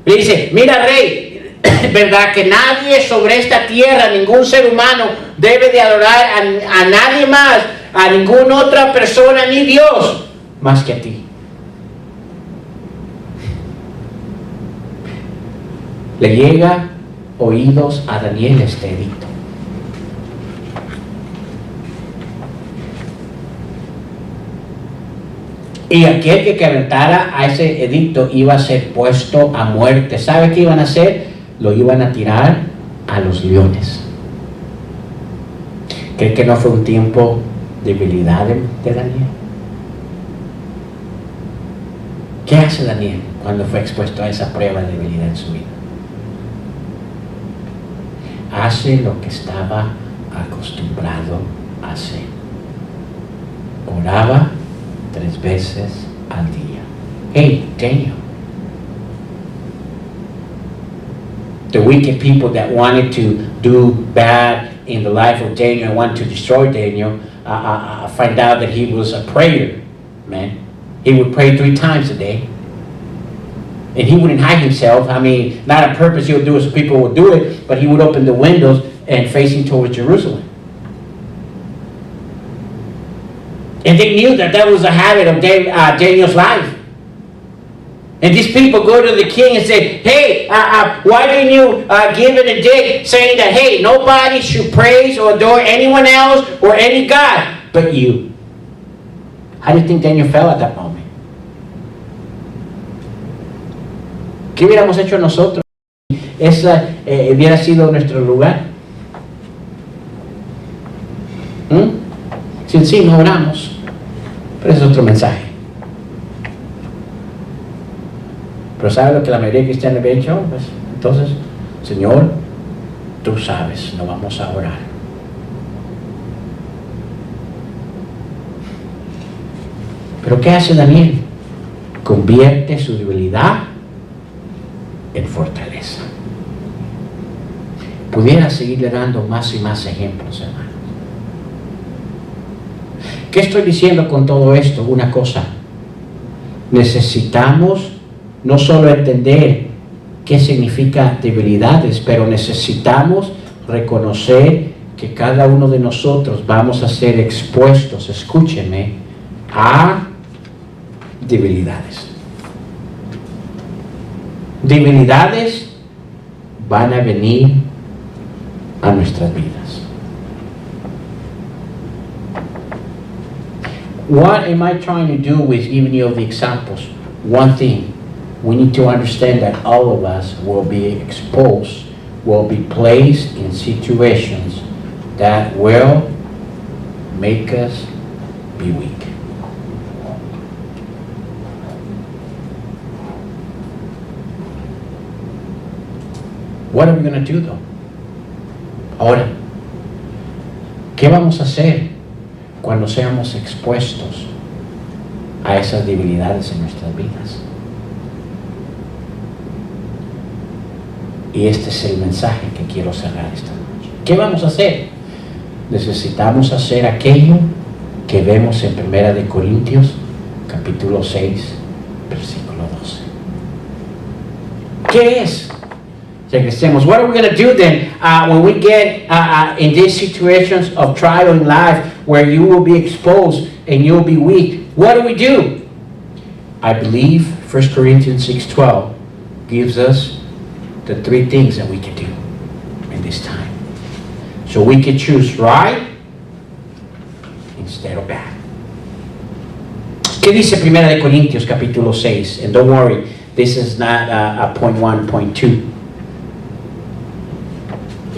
Le dice, mira rey, verdad que nadie sobre esta tierra, ningún ser humano debe de adorar a nadie más, a ninguna otra persona ni Dios más que a ti. Le llega oídos a Daniel este edicto. Y aquel que quebrantara a ese edicto iba a ser puesto a muerte. ¿Sabe qué iban a hacer? Lo iban a tirar a los leones. ¿Cree que no fue un tiempo de debilidad de Daniel? ¿Qué hace Daniel cuando fue expuesto a esa prueba de debilidad en su vida? Hace lo que estaba acostumbrado a hacer. Oraba 3 veces al día. Hey, Daniel. The wicked people that wanted to do bad in the life of Daniel and wanted to destroy Daniel, find out that he was a prayer man. He would pray 3 times a day. And he wouldn't hide himself. I mean, not on purpose, he would do it so people would do it, but he would open the windows and facing towards Jerusalem. And they knew that that was a habit of Daniel's life. And these people go to the king and say, hey, why didn't you give it a dig saying that, hey, nobody should praise or adore anyone else or any God but you? How do you think Daniel felt at that moment? ¿Qué hubiéramos hecho nosotros? Esa hubiera sido nuestro lugar. Sí, no oramos. Pero es otro mensaje. Pero ¿sabe lo que la mayoría de cristianos había hecho? Pues, entonces, Señor, tú sabes, no vamos a orar. Pero ¿qué hace Daniel? Convierte su debilidad en fortaleza. Pudiera seguirle dando más y más ejemplos, hermanos. ¿Qué estoy diciendo con todo esto? Una cosa. Necesitamos no solo entender qué significa debilidades, pero necesitamos reconocer que cada uno de nosotros vamos a ser expuestos, escúchenme, a debilidades. Debilidades van a venir a nuestras vidas. What am I trying to do with giving you the examples? one thing, we need to understand that all of us will be exposed, will be placed in situations that will make us be weak. What are we going to do though? Ahora, ¿qué vamos a hacer cuando seamos expuestos a esas debilidades en nuestras vidas? Y este es el mensaje que quiero cerrar esta noche. ¿Qué vamos a hacer? Necesitamos hacer aquello que vemos en 1 Corintios capítulo 6 versículo 12. ¿Qué es? Regresemos. What are we going to do then when we get in these situations of trial in life where you will be exposed and you'll be weak? What do we do? I believe 1 Corinthians 6:12 gives us the three things that we can do in this time. So we can choose right instead of bad. ¿Qué dice 1 Corintios capítulo 6? And don't worry, this is not a point 1, point 2.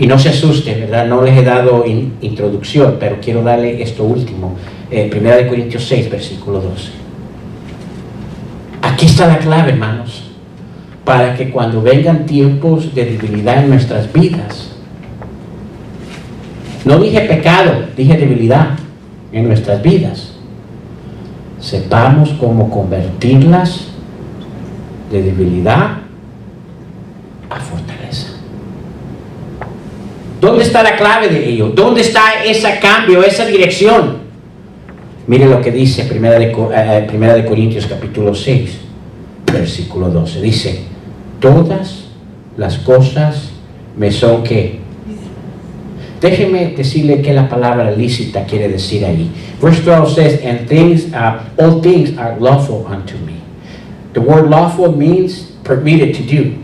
Y no se asuste, ¿verdad? No les he dado introducción, pero quiero darle esto último. 1 Corintios 6, versículo 12. Aquí está la clave, hermanos, para que cuando vengan tiempos de debilidad en nuestras vidas, no dije pecado, dije debilidad en nuestras vidas, sepamos cómo convertirlas de debilidad a fortaleza. ¿Dónde está la clave de ello? ¿Dónde está ese cambio, esa dirección? Mire lo que dice 1 Corintios capítulo 6, versículo 12. Dice, todas las cosas me son ¿qué? Déjeme decirle que la palabra lícita quiere decir ahí. Verse 12 says, and all things are lawful unto me. The word lawful means permitted to do.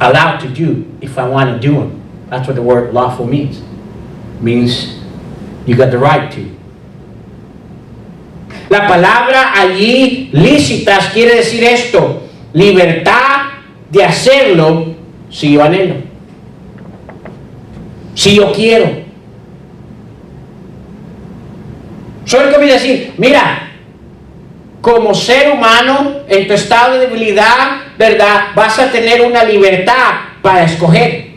Allowed to do if I want to do them. That's what the word lawful means. Means you got the right to. La palabra allí, lícitas, quiere decir esto: libertad de hacerlo si yo anhelo, si yo quiero. Solo que voy a decir, mira, como ser humano, en tu estado de debilidad, ¿verdad? Vas a tener una libertad para escoger.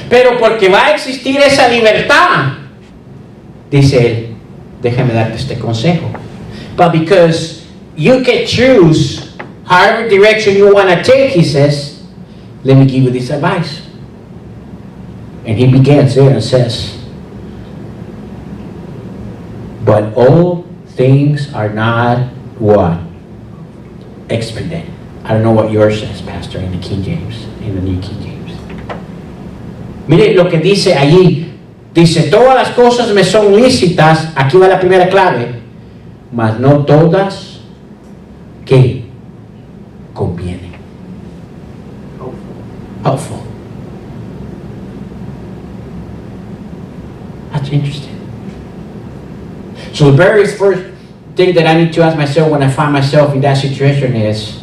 Pero porque va a existir esa libertad, dice él, déjame darte este consejo. But because you can choose however direction you want to take, he says, let me give you this advice. And he begins there and says, but all things are not what? Expedient. I don't know what yours says, Pastor, in the King James, in the New King James. Mire lo que dice allí. Dice, todas las cosas me son lícitas. Aquí va la primera clave. Mas no todas que convienen. Helpful. That's interesting. So the very first thing that I need to ask myself when I find myself in that situation is,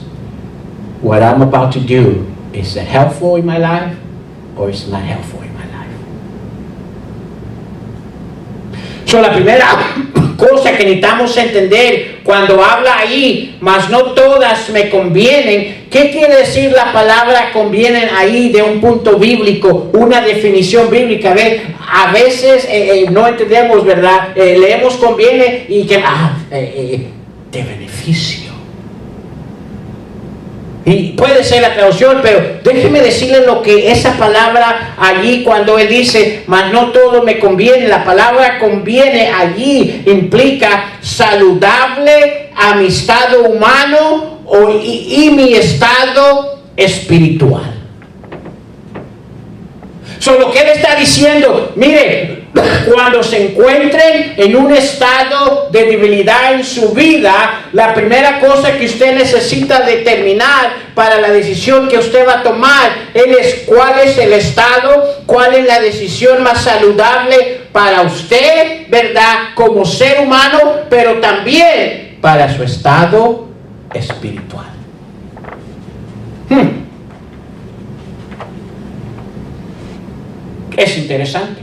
what I'm about to do, is it helpful in my life or is it not helpful in my life? So la primera cosa que necesitamos entender cuando habla ahí, mas no todas me convienen, ¿qué quiere decir la palabra convienen ahí de un punto bíblico, una definición bíblica? A veces no entendemos, ¿verdad? Leemos conviene y que de beneficio. Y puede ser la traducción, pero déjeme decirle lo que esa palabra allí, cuando él dice, mas no todo me conviene, la palabra conviene allí implica saludable a mi estado humano y mi estado espiritual. Lo que él está diciendo, mire, cuando se encuentren en un estado de debilidad en su vida, la primera cosa que usted necesita determinar para la decisión que usted va a tomar es cuál es el estado, cuál es la decisión más saludable para usted, ¿verdad? Como ser humano, pero también para su estado espiritual. Es interesante.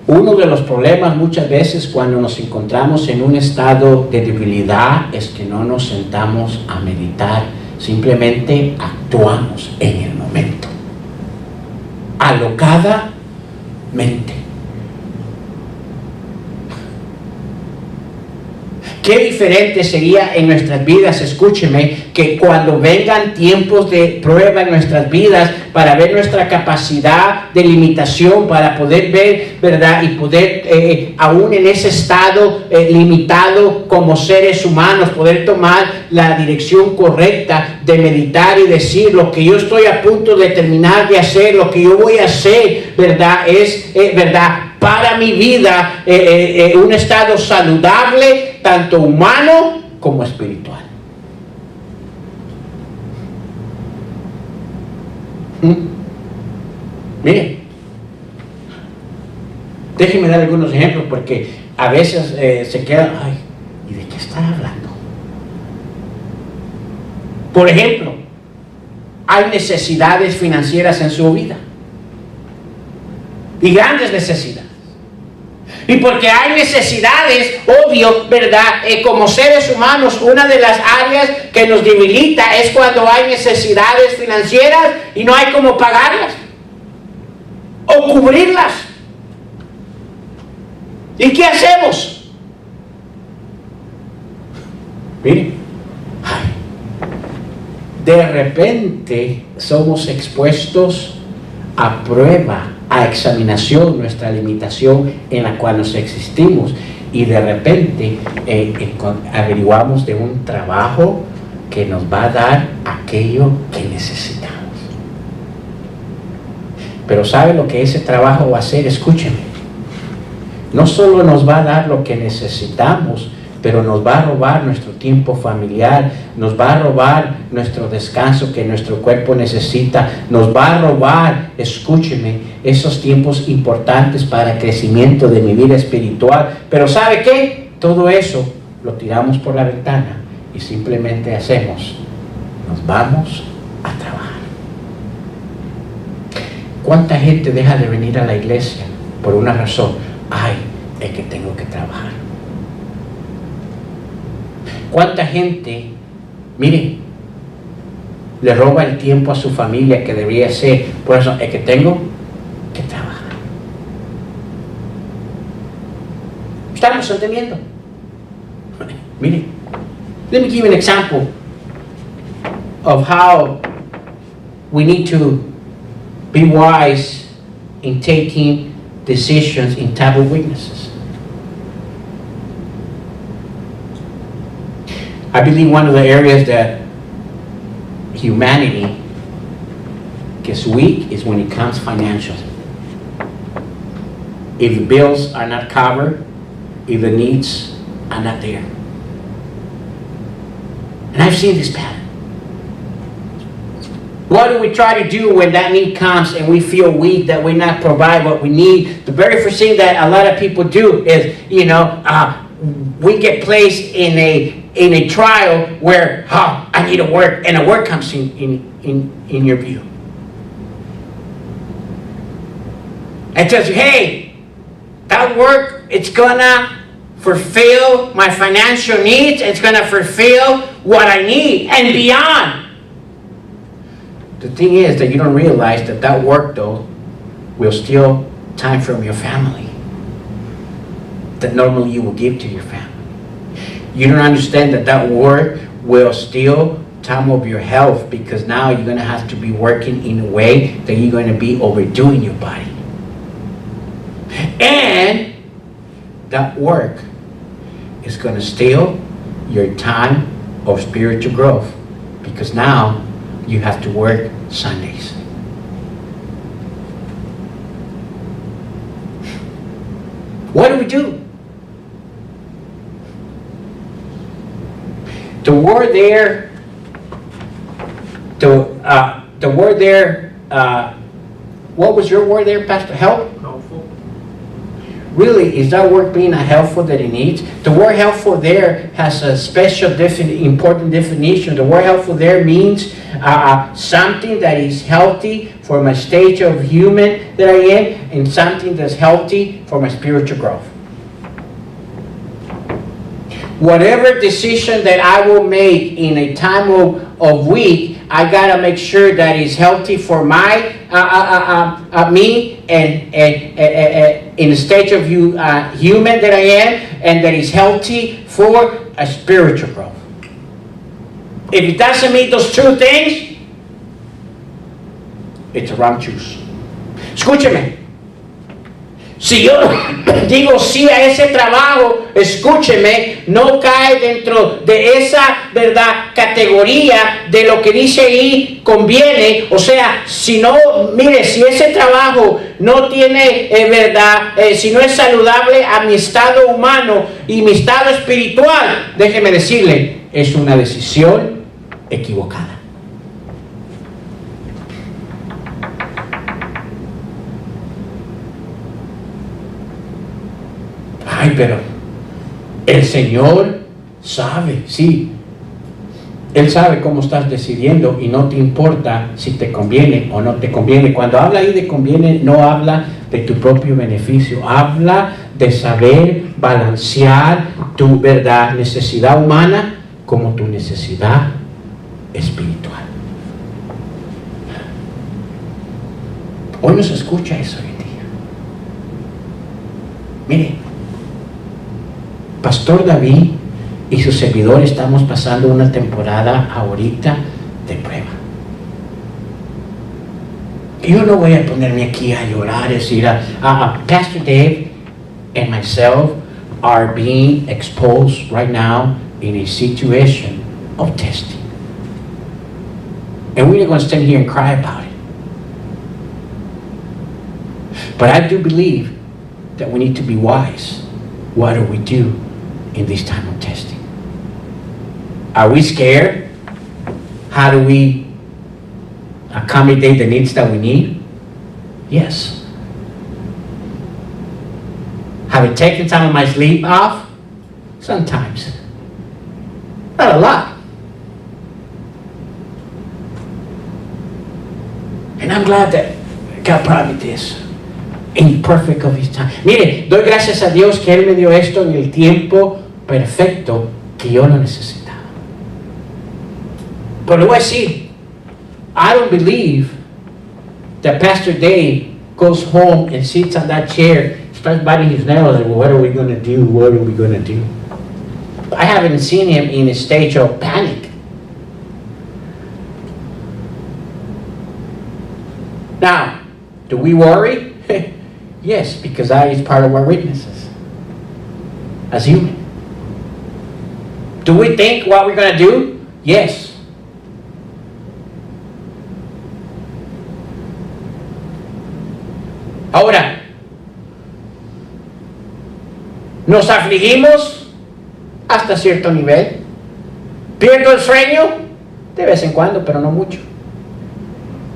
Uno de los problemas muchas veces cuando nos encontramos en un estado de debilidad es que no nos sentamos a meditar, simplemente actuamos en el momento, alocadamente. Qué diferente sería en nuestras vidas, escúcheme, que cuando vengan tiempos de prueba en nuestras vidas para ver nuestra capacidad de limitación, para poder ver, ¿verdad? Y poder, aún en ese estado limitado como seres humanos, poder tomar la dirección correcta de meditar y decir lo que yo estoy a punto de terminar de hacer, lo que yo voy a hacer, ¿verdad? Es, ¿verdad? Para mi vida, un estado saludable, tanto humano como espiritual. Miren, déjenme dar algunos ejemplos porque a veces se quedan, ay, ¿y de qué está hablando? Por ejemplo, hay necesidades financieras en su vida y grandes necesidades. Y porque hay necesidades, obvio, ¿verdad? Como seres humanos, una de las áreas que nos debilita es cuando hay necesidades financieras y no hay cómo pagarlas o cubrirlas. ¿Y qué hacemos? Miren, de repente somos expuestos a prueba, a examinación, nuestra limitación en la cual nos existimos, y de repente averiguamos de un trabajo que nos va a dar aquello que necesitamos. Pero ¿sabe lo que ese trabajo va a hacer? Escúcheme, no solo nos va a dar lo que necesitamos, pero nos va a robar nuestro tiempo familiar, nos va a robar nuestro descanso que nuestro cuerpo necesita, nos va a robar, escúcheme, esos tiempos importantes para el crecimiento de mi vida espiritual. Pero ¿sabe qué? Todo eso lo tiramos por la ventana y simplemente hacemos, nos vamos a trabajar. ¿Cuánta gente deja de venir a la iglesia por una razón? Ay, es que tengo que trabajar. ¿Cuánta gente, mire, le roba el tiempo a su familia que debería ser? Por eso es que tengo que trabajar. ¿Estamos entendiendo? Mire, let me give you an example of how we need to be wise in taking decisions in type of weaknesses. I believe one of the areas that humanity gets weak is when it comes financial. If the bills are not covered, if the needs are not there. And I've seen this pattern. What do we try to do when that need comes and we feel weak, that we not provide what we need? The very first thing that a lot of people do is, we get placed in a trial where I need to work, and a work comes in your view. It tells you, hey, that work, it's gonna fulfill my financial needs, it's gonna fulfill what I need and beyond. The thing is that you don't realize that work, though, will steal time from your family that normally you will give to your family. You don't understand that work will steal time of your health, because now you're going to have to be working in a way that you're going to be overdoing your body. And that work is going to steal your time of spiritual growth, because now you have to work Sundays. What do we do? The word there, what was your word there, Pastor? Helpful. really, is that work being helpful that it needs? The word helpful there has a special, important definition. The word helpful there means something that is healthy for my stage of human that I am, and something that's healthy for my spiritual growth. Whatever decision that I will make in a time of week, I gotta make sure that it's healthy for my me and in the stage of human that I am, and that is healthy for a spiritual growth. If it doesn't meet those two things, it's a wrong choice. Escúcheme. Si yo digo sí a ese trabajo, escúcheme, no cae dentro de esa, ¿verdad?, categoría de lo que dice ahí conviene. O sea, si no, mire, si ese trabajo no tiene, ¿verdad?, si no es saludable a mi estado humano y mi estado espiritual, déjeme decirle, es una decisión equivocada. Ay, pero el Señor sabe, sí. Él sabe cómo estás decidiendo y no te importa si te conviene o no te conviene. Cuando habla ahí de conviene, no habla de tu propio beneficio. Habla de saber balancear tu, ¿verdad?, necesidad humana como tu necesidad espiritual. Hoy no se escucha eso hoy en día. Mire, Pastor David y su servidor estamos pasando una temporada ahorita de prueba. Yo no voy a ponerme aquí a llorar, decir, Pastor Dave and myself are being exposed right now in a situation of testing. And we're not going to stand here and cry about it. But I do believe that we need to be wise. What do we do in this time of testing? Are we scared? How do we accommodate the needs that we need? Yes. Have I taken some of my sleep off? Sometimes. Not a lot. And I'm glad that God brought me this. In perfect of his time. Mire, doy gracias a Dios que Él me dio esto en el tiempo perfecto que yo lo necesitaba. Pero le voy a decir, I don't believe that Pastor Dave goes home and sits on that chair, starts biting his nails, and what are we going to do? What are we going to do? I haven't seen him in a stage of panic. Now, do we worry? Yes, because that is part of our weaknesses as human. Do we think what we're going to do? Yes. Ahora, nos afligimos hasta cierto nivel. Pierdo el sueño de vez en cuando, pero no mucho.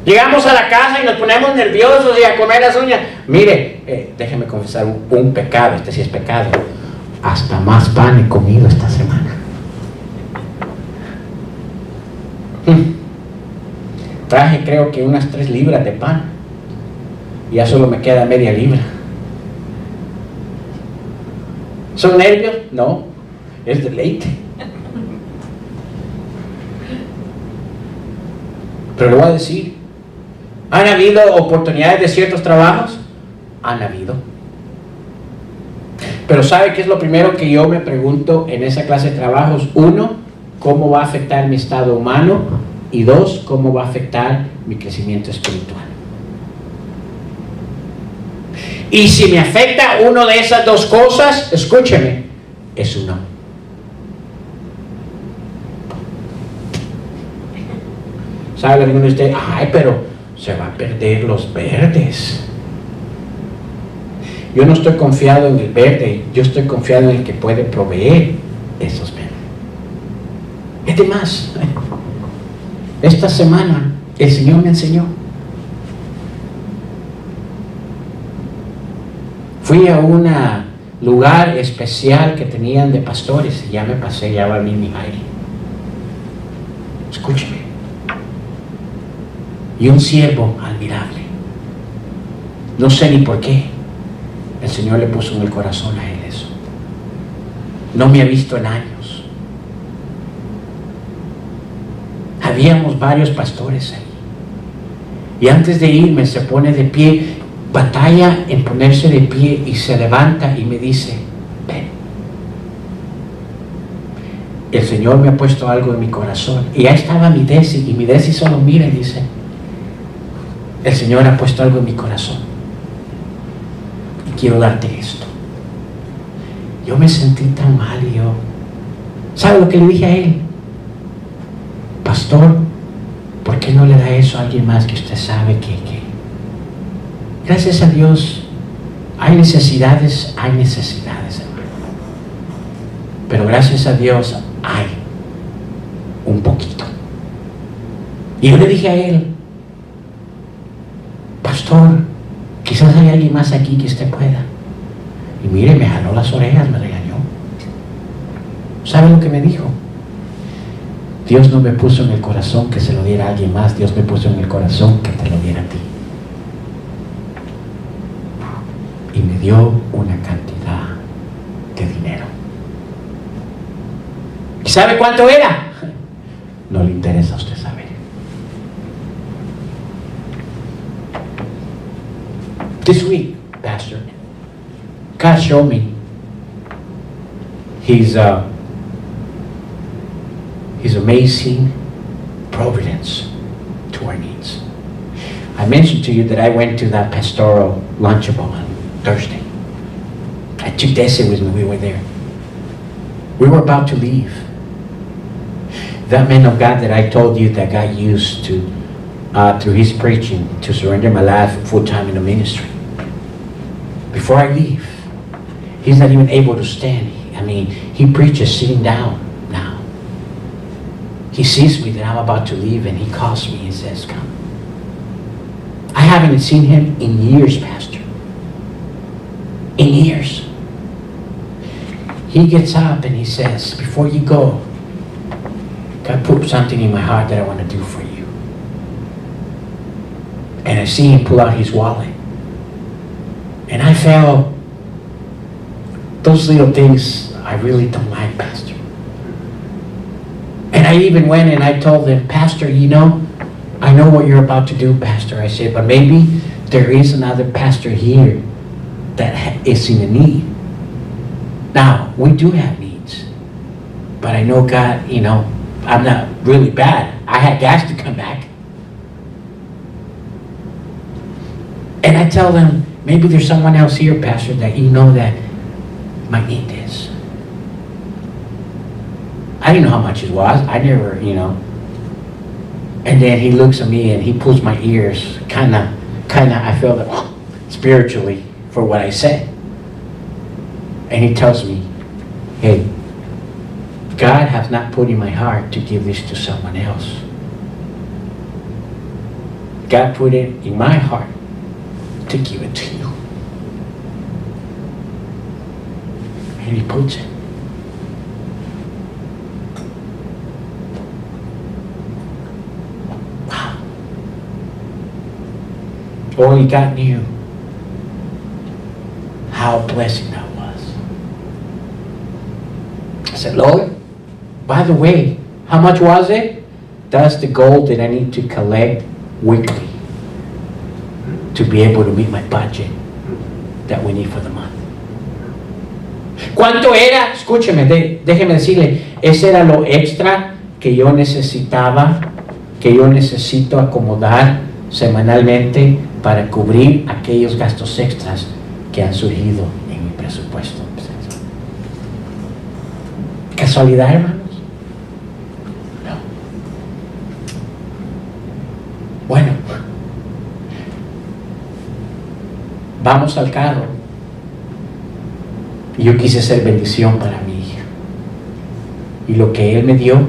Llegamos a la casa y nos ponemos nerviosos y a comer las uñas. Mire, déjeme confesar un pecado, este sí es pecado. Hasta más pan he comido esta semana. Traje creo que unas 3 libras de pan. Y ya solo me queda media libra. ¿Son nervios? No, es deleite. Pero le voy a decir, ¿han habido oportunidades de ciertos trabajos? Han habido. Pero ¿sabe qué es lo primero que yo me pregunto en esa clase de trabajos? 1, ¿cómo va a afectar mi estado humano? Y 2, ¿cómo va a afectar mi crecimiento espiritual? Y si me afecta una de esas dos cosas, escúcheme, es un no. ¿Sabe alguno de ustedes? Ay, pero se va a perder los verdes. Yo no estoy confiado en el verde, yo estoy confiado en el que puede proveer esos verdes. Es de más. Esta semana el Señor me enseñó Fui a un lugar especial que tenían de pastores y ya me pasé, ya va a mí mi aire. Escúcheme. Y un siervo admirable. No sé ni por qué. El Señor le puso en el corazón a él eso. No me ha visto en años. Habíamos varios pastores ahí. Y antes de irme se pone de pie, batalla en ponerse de pie y se levanta y me dice, ven. El Señor me ha puesto algo en mi corazón. Y ahí estaba mi Desi, y mi Desi solo mira y dice, el Señor ha puesto algo en mi corazón. Y quiero darte esto. Yo me sentí tan mal y yo, ¿sabe lo que le dije a él? Pastor, ¿por qué no le da eso a alguien más que usted sabe que? Gracias a Dios, hay necesidades, hermano. Pero gracias a Dios, hay un poquito. Y yo le dije a él, pastor, quizás hay alguien más aquí que usted pueda. Y mire, me jaló las orejas, me regañó. ¿Sabe lo que me dijo? Dios no me puso en el corazón que se lo diera a alguien más, Dios me puso en el corazón que te lo diera a ti. Y me dio una cantidad de dinero. ¿Y sabe cuánto era? No le interesa a usted saber. This week, Pastor, God showed me His amazing providence to our needs. I mentioned to you that I went to that pastoral lunchable on Thursday. I took Desi with me, we were there. We were about to leave. That man of God that I told you that God used to, through his preaching, to surrender my life full-time in the ministry. Before I leave, he's not even able to stand. He preaches sitting down now. He sees me that I'm about to leave and he calls me and says, come. I haven't seen him in years, Pastor. In years. He gets up and he says, before you go, God put something in my heart that I want to do for you. And I see him pull out his wallet. And I felt those little things I really don't like, Pastor. And I even went and I told him, Pastor, I know what you're about to do, Pastor. I said, but maybe there is another pastor here that is in a need. Now, we do have needs. But I know God, I'm not really bad. I had gas to come back. And I tell them, maybe there's someone else here, Pastor, that that might need this. I didn't know how much it was. I never, And then he looks at me and he pulls my ears, kind of, I feel that spiritually for what I said. And he tells me, hey, God has not put in my heart to give this to someone else. God put it in my heart to give it to you. And he puts it. Wow. Only God knew how blessing that was. I said, Lord, by the way, how much was it? That's the gold that I need to collect weekly to be able to meet my budget that we need for the month. ¿Cuánto era? Escúcheme, déjeme decirle, ese era lo extra que yo necesitaba, que yo necesito acomodar semanalmente para cubrir aquellos gastos extras que han surgido en mi presupuesto. ¿Casualidad, hermanos? No. Bueno, vamos al carro. Y yo quise ser bendición para mi hija. Y lo que él me dio,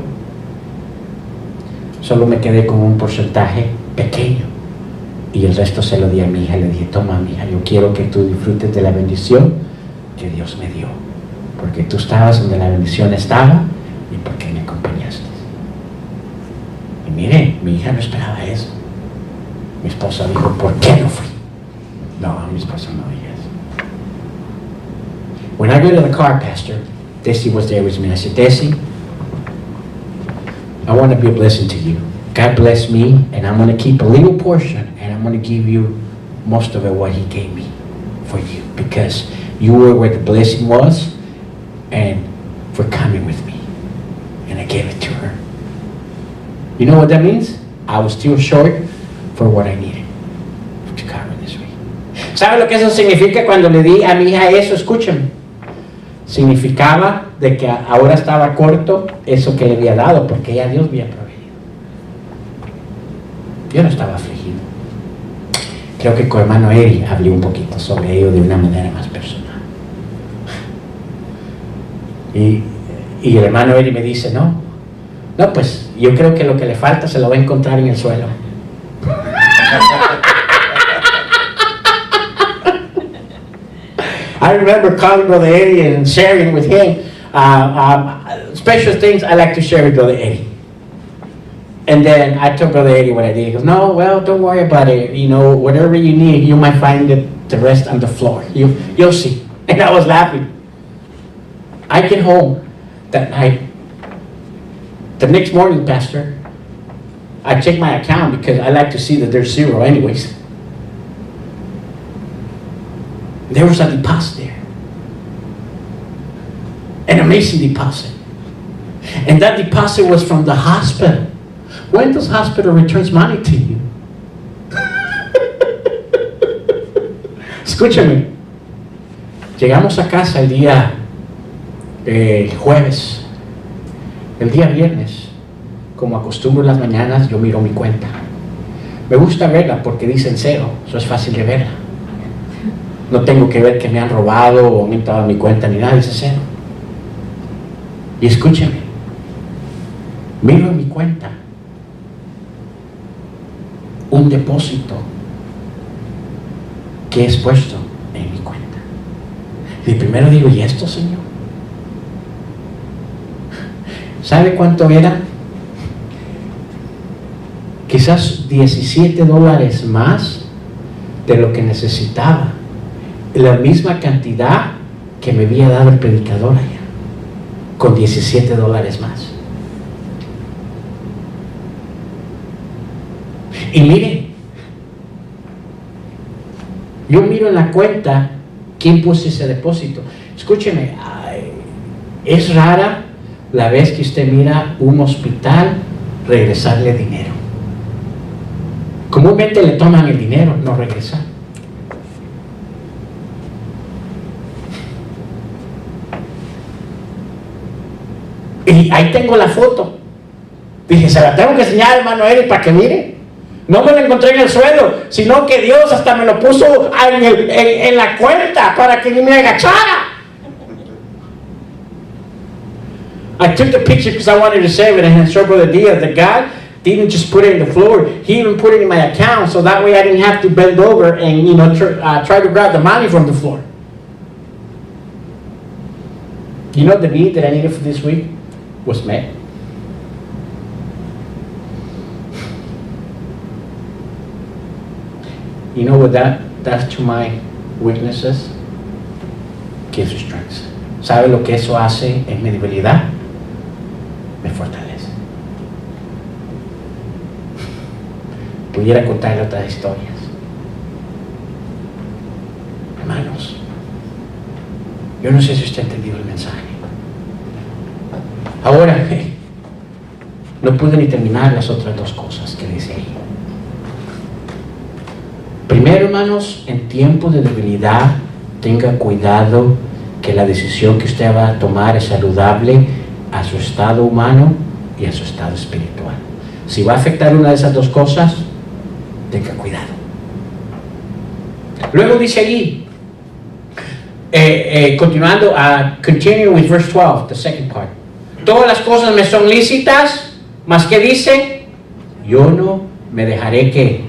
solo me quedé con un porcentaje pequeño Y el resto se lo di a mi hija. Le dije, toma, mi hija, yo quiero que tú disfrutes de la bendición que Dios me dio. Porque tú estabas donde la bendición estaba y porque me acompañaste. Y mire, mi hija no esperaba eso. Mi esposa dijo, ¿por qué no fui? No, mi esposa no dijo eso. When I got in the car, Pastor, Desi was there with me. I said, Desi, I want to be a blessing to you. God bless me, and I'm going to keep a little portion, and I'm going to give you most of it what He gave me for you, because you were where the blessing was, and for coming with me. And I gave it to her. You know what that means? I was still short for what I needed to cover this week. ¿Sabe lo que eso significa cuando le di a mi hija eso? Escúchame. Significaba de que ahora estaba corto eso que le había dado, porque ya Dios había proveído. Yo no estaba afligido. Creo que con hermano Eri hablé un poquito sobre ello de una manera más personal. Y el hermano Eri me dice, no, pues yo creo que lo que le falta se lo va a encontrar en el suelo. I remember calling Brother Eddie and sharing with him special things I like to share with Brother Eddie. And then I told Brother Eddie what I did. He goes, no, well, don't worry about it. You know, whatever you need, you might find the rest on the floor. You'll see. And I was laughing. I get home that night. The next morning, Pastor, I check my account because I like to see that there's zero anyways. There was a deposit there. An amazing deposit. And that deposit was from the hospital. When does hospital returns money to you? Escúchame. Llegamos a casa el día jueves. El día viernes, como acostumbro en las mañanas, yo miro mi cuenta. Me gusta verla porque dicen cero. Eso es fácil de verla. No tengo que ver que me han robado o han entrado a mi cuenta ni nada, dice cero. Y escúcheme, miro en mi cuenta un depósito que es puesto en mi cuenta. Y primero digo, ¿y esto, Señor? ¿Sabe cuánto era? Quizás $17 más de lo que necesitaba. La misma cantidad que me había dado el predicador allá, con $17 más. Y miren, yo miro en la cuenta quién puso ese depósito. Escúcheme, es rara la vez que usted mira un hospital regresarle dinero. Comúnmente le toman el dinero, no regresan. Y ahí tengo la foto. Dije, se la tengo que enseñar, hermano Eric, para que mire. No me lo encontré en el suelo, sino que Dios hasta me lo puso en la cuenta para que ni me agachara. I took the picture because I wanted to save it and show Brother Diaz that God didn't just put it in the floor. He even put it in my account, so that way I didn't have to bend over and try to grab the money from the floor. You know the need that I needed for this week was met. You know what that's to my weaknesses? Gives me strength. ¿Sabe lo que eso hace en mi debilidad? Me fortalece. Pudiera contarle otras historias. Hermanos, yo no sé si usted ha entendido el mensaje. Ahora, no pude ni terminar las otras dos cosas que dice ahí. Primero, hermanos, en tiempos de debilidad, tenga cuidado que la decisión que usted va a tomar es saludable a su estado humano y a su estado espiritual. Si va a afectar una de esas dos cosas, tenga cuidado. Luego dice allí, continuando, continue with verse 12, the second part. Todas las cosas me son lícitas, mas que dice, yo no me dejaré que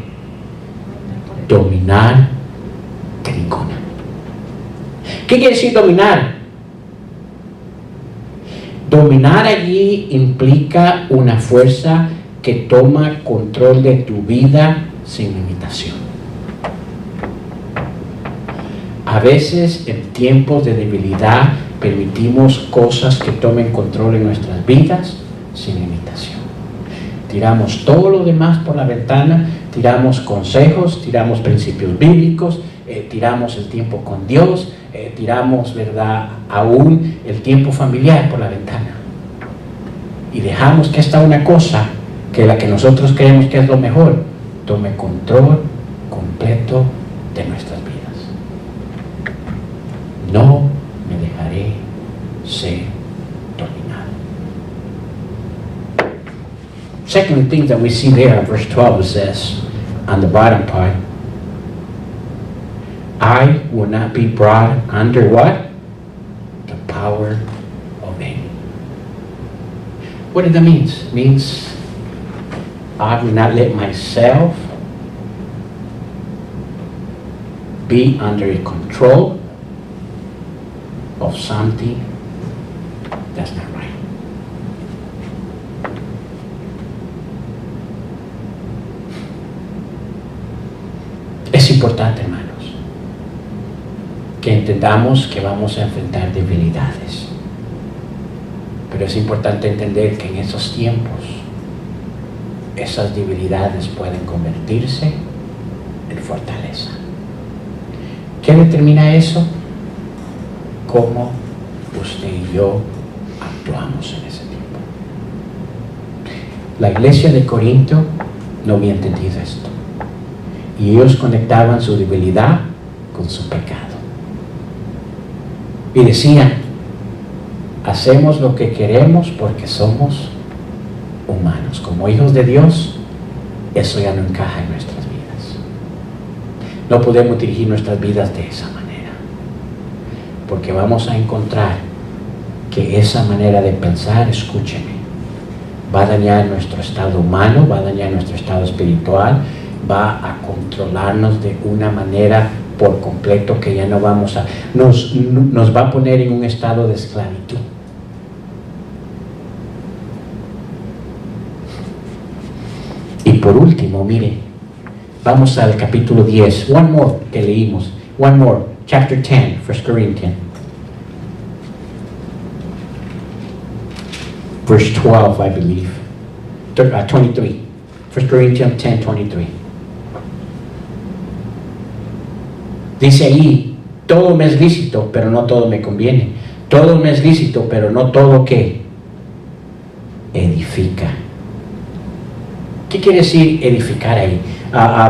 dominar de ninguna. ¿Qué quiere decir dominar? Dominar allí implica una fuerza que toma control de tu vida sin limitación. A veces en tiempos de debilidad permitimos cosas que tomen control en nuestras vidas sin limitación. Tiramos todo lo demás por la ventana, tiramos consejos, tiramos principios bíblicos, tiramos el tiempo con Dios, tiramos, ¿verdad?, aún el tiempo familiar por la ventana. Y dejamos que esta una cosa, que la que nosotros creemos que es lo mejor, tome control completo de nuestras vidas. No me dejaré ser dominado. Second thing that we see there in verse 12, it says, on the bottom part, I will not be brought under what? The power of any. What does that mean? It means I will not let myself be under the control of something that's not right. Es importante, hermanos, que entendamos que vamos a enfrentar debilidades. Pero es importante entender que en esos tiempos, esas debilidades pueden convertirse en fortaleza. ¿Qué determina eso? Cómo usted y yo actuamos en ese tiempo. La iglesia de Corinto no había entendido esto. Y ellos conectaban su debilidad con su pecado. Y decían, hacemos lo que queremos porque somos humanos. Como hijos de Dios, eso ya no encaja en nuestras vidas. No podemos dirigir nuestras vidas de esa manera. Porque vamos a encontrar que esa manera de pensar, escúcheme, va a dañar nuestro estado humano, va a dañar nuestro estado espiritual, va a controlarnos de una manera por completo que ya no vamos a, nos va a poner en un estado de esclavitud. Y por último, mire, vamos al capítulo 10, one more que leímos, one more, chapter 10, 1 Corinthians. Verse 12, I believe, 23, 1 Corinthians 10, 23. Dice ahí, todo me es lícito, pero no todo me conviene. Todo me es lícito, pero no todo que edifica. ¿Qué quiere decir edificar ahí?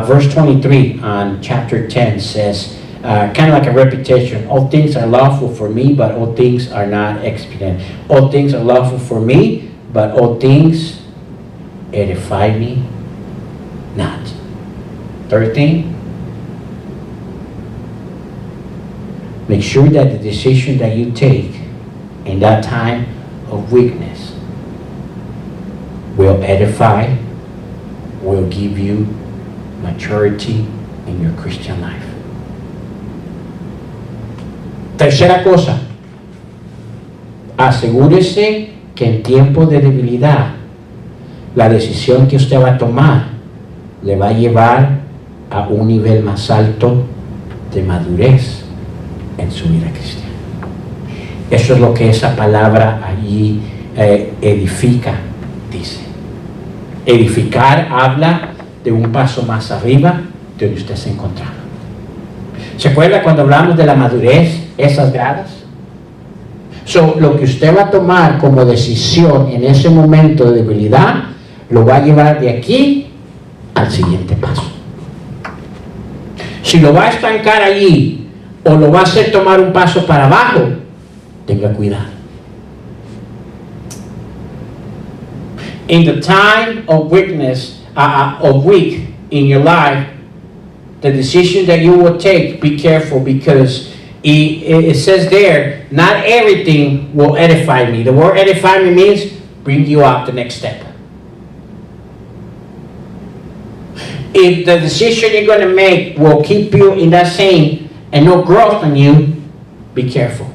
Verse 23 on chapter 10 says, kind of like a repetition, all things are lawful for me, but all things are not expedient. All things are lawful for me, but all things edify me not. Third thing, make sure that the decision that you take in that time of weakness will edify, will give you maturity in your Christian life. Tercera cosa, asegúrese que en tiempos de debilidad, la decisión que usted va a tomar le va a llevar a un nivel más alto de madurez en su vida cristiana. Eso es lo que esa palabra allí edifica, dice. Edificar habla de un paso más arriba de donde usted se encontraba. ¿Se acuerda cuando hablamos de la madurez, esas gradas? Lo que usted va a tomar como decisión en ese momento de debilidad, lo va a llevar de aquí al siguiente paso. Si lo va a estancar allí o lo va a hacer tomar un paso para abajo, tenga cuidado. In the time of weakness, of weak in your life, the decision that you will take, be careful, because it says there, not everything will edify me. The word edify me means bring you up the next step. If the decision you're going to make will keep you in that same and no growth in you, be careful.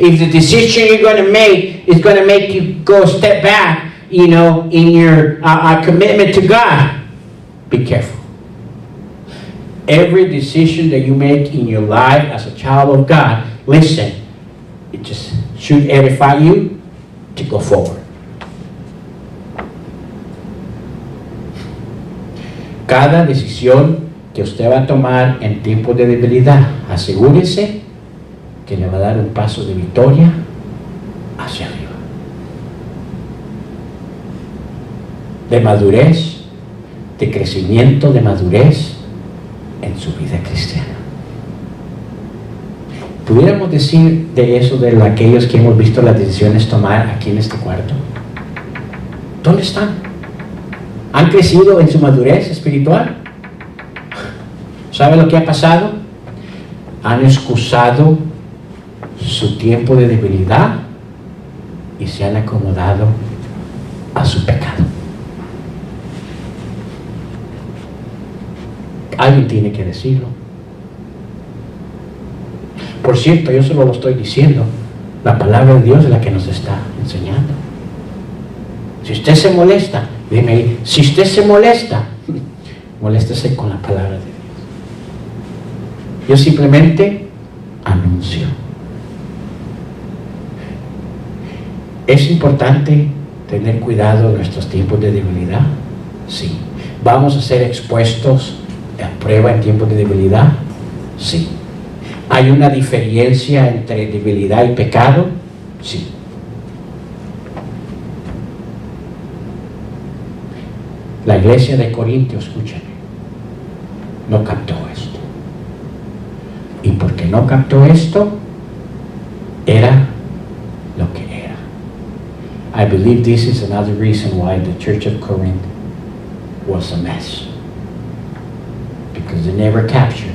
If the decision you're going to make is going to make you go a step back, in your commitment to God, be careful. Every decision that you make in your life as a child of God, listen, it just should edify you to go forward. Cada decisión que usted va a tomar en tiempos de debilidad, asegúrese que le va a dar un paso de victoria hacia arriba. De madurez, de crecimiento, de madurez en su vida cristiana. ¿Pudiéramos decir de eso de aquellos que hemos visto las decisiones tomar aquí en este cuarto? ¿Dónde están? ¿Han crecido en su madurez espiritual? ¿Sabe lo que ha pasado? Han excusado su tiempo de debilidad y se han acomodado a su pecado. Alguien tiene que decirlo. Por cierto, yo solo lo estoy diciendo. La palabra de Dios es la que nos está enseñando. Si usted se molesta, dime ahí, si usted se molesta, moléstese con la palabra de Dios. Yo simplemente anuncio. ¿Es importante tener cuidado en nuestros tiempos de debilidad? Sí. ¿Vamos a ser expuestos a prueba en tiempos de debilidad? Sí. ¿Hay una diferencia entre debilidad y pecado? Sí. La iglesia de Corinto, escúchame, no captó esto. Y porque no captó esto, era lo que era. I believe this is another reason why the Church of Corinth was a mess. Because they never captured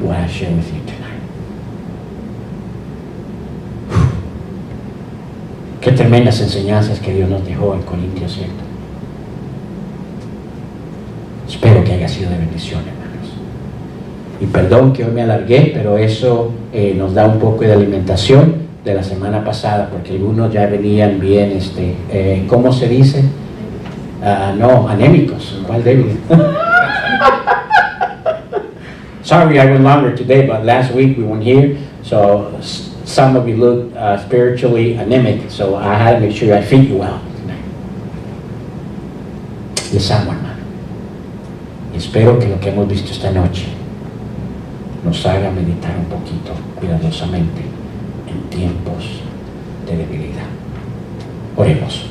what I share with you tonight. Qué tremendas enseñanzas que Dios nos dejó en Corintios, ¿cierto? Espero que haya sido de bendición, hermanos. Y perdón que hoy me alargué, pero eso nos da un poco de alimentación de la semana pasada, porque algunos ya venían bien, ¿cómo se dice? No, anémicos. ¿Cuál débil? Sorry, I went longer today, but last week we weren't here, so some of you look spiritually anemic, so I had to make sure I feed you well tonight. Les amo, hermano. Y espero que lo que hemos visto esta noche nos haga meditar un poquito cuidadosamente en tiempos de debilidad. Oremos.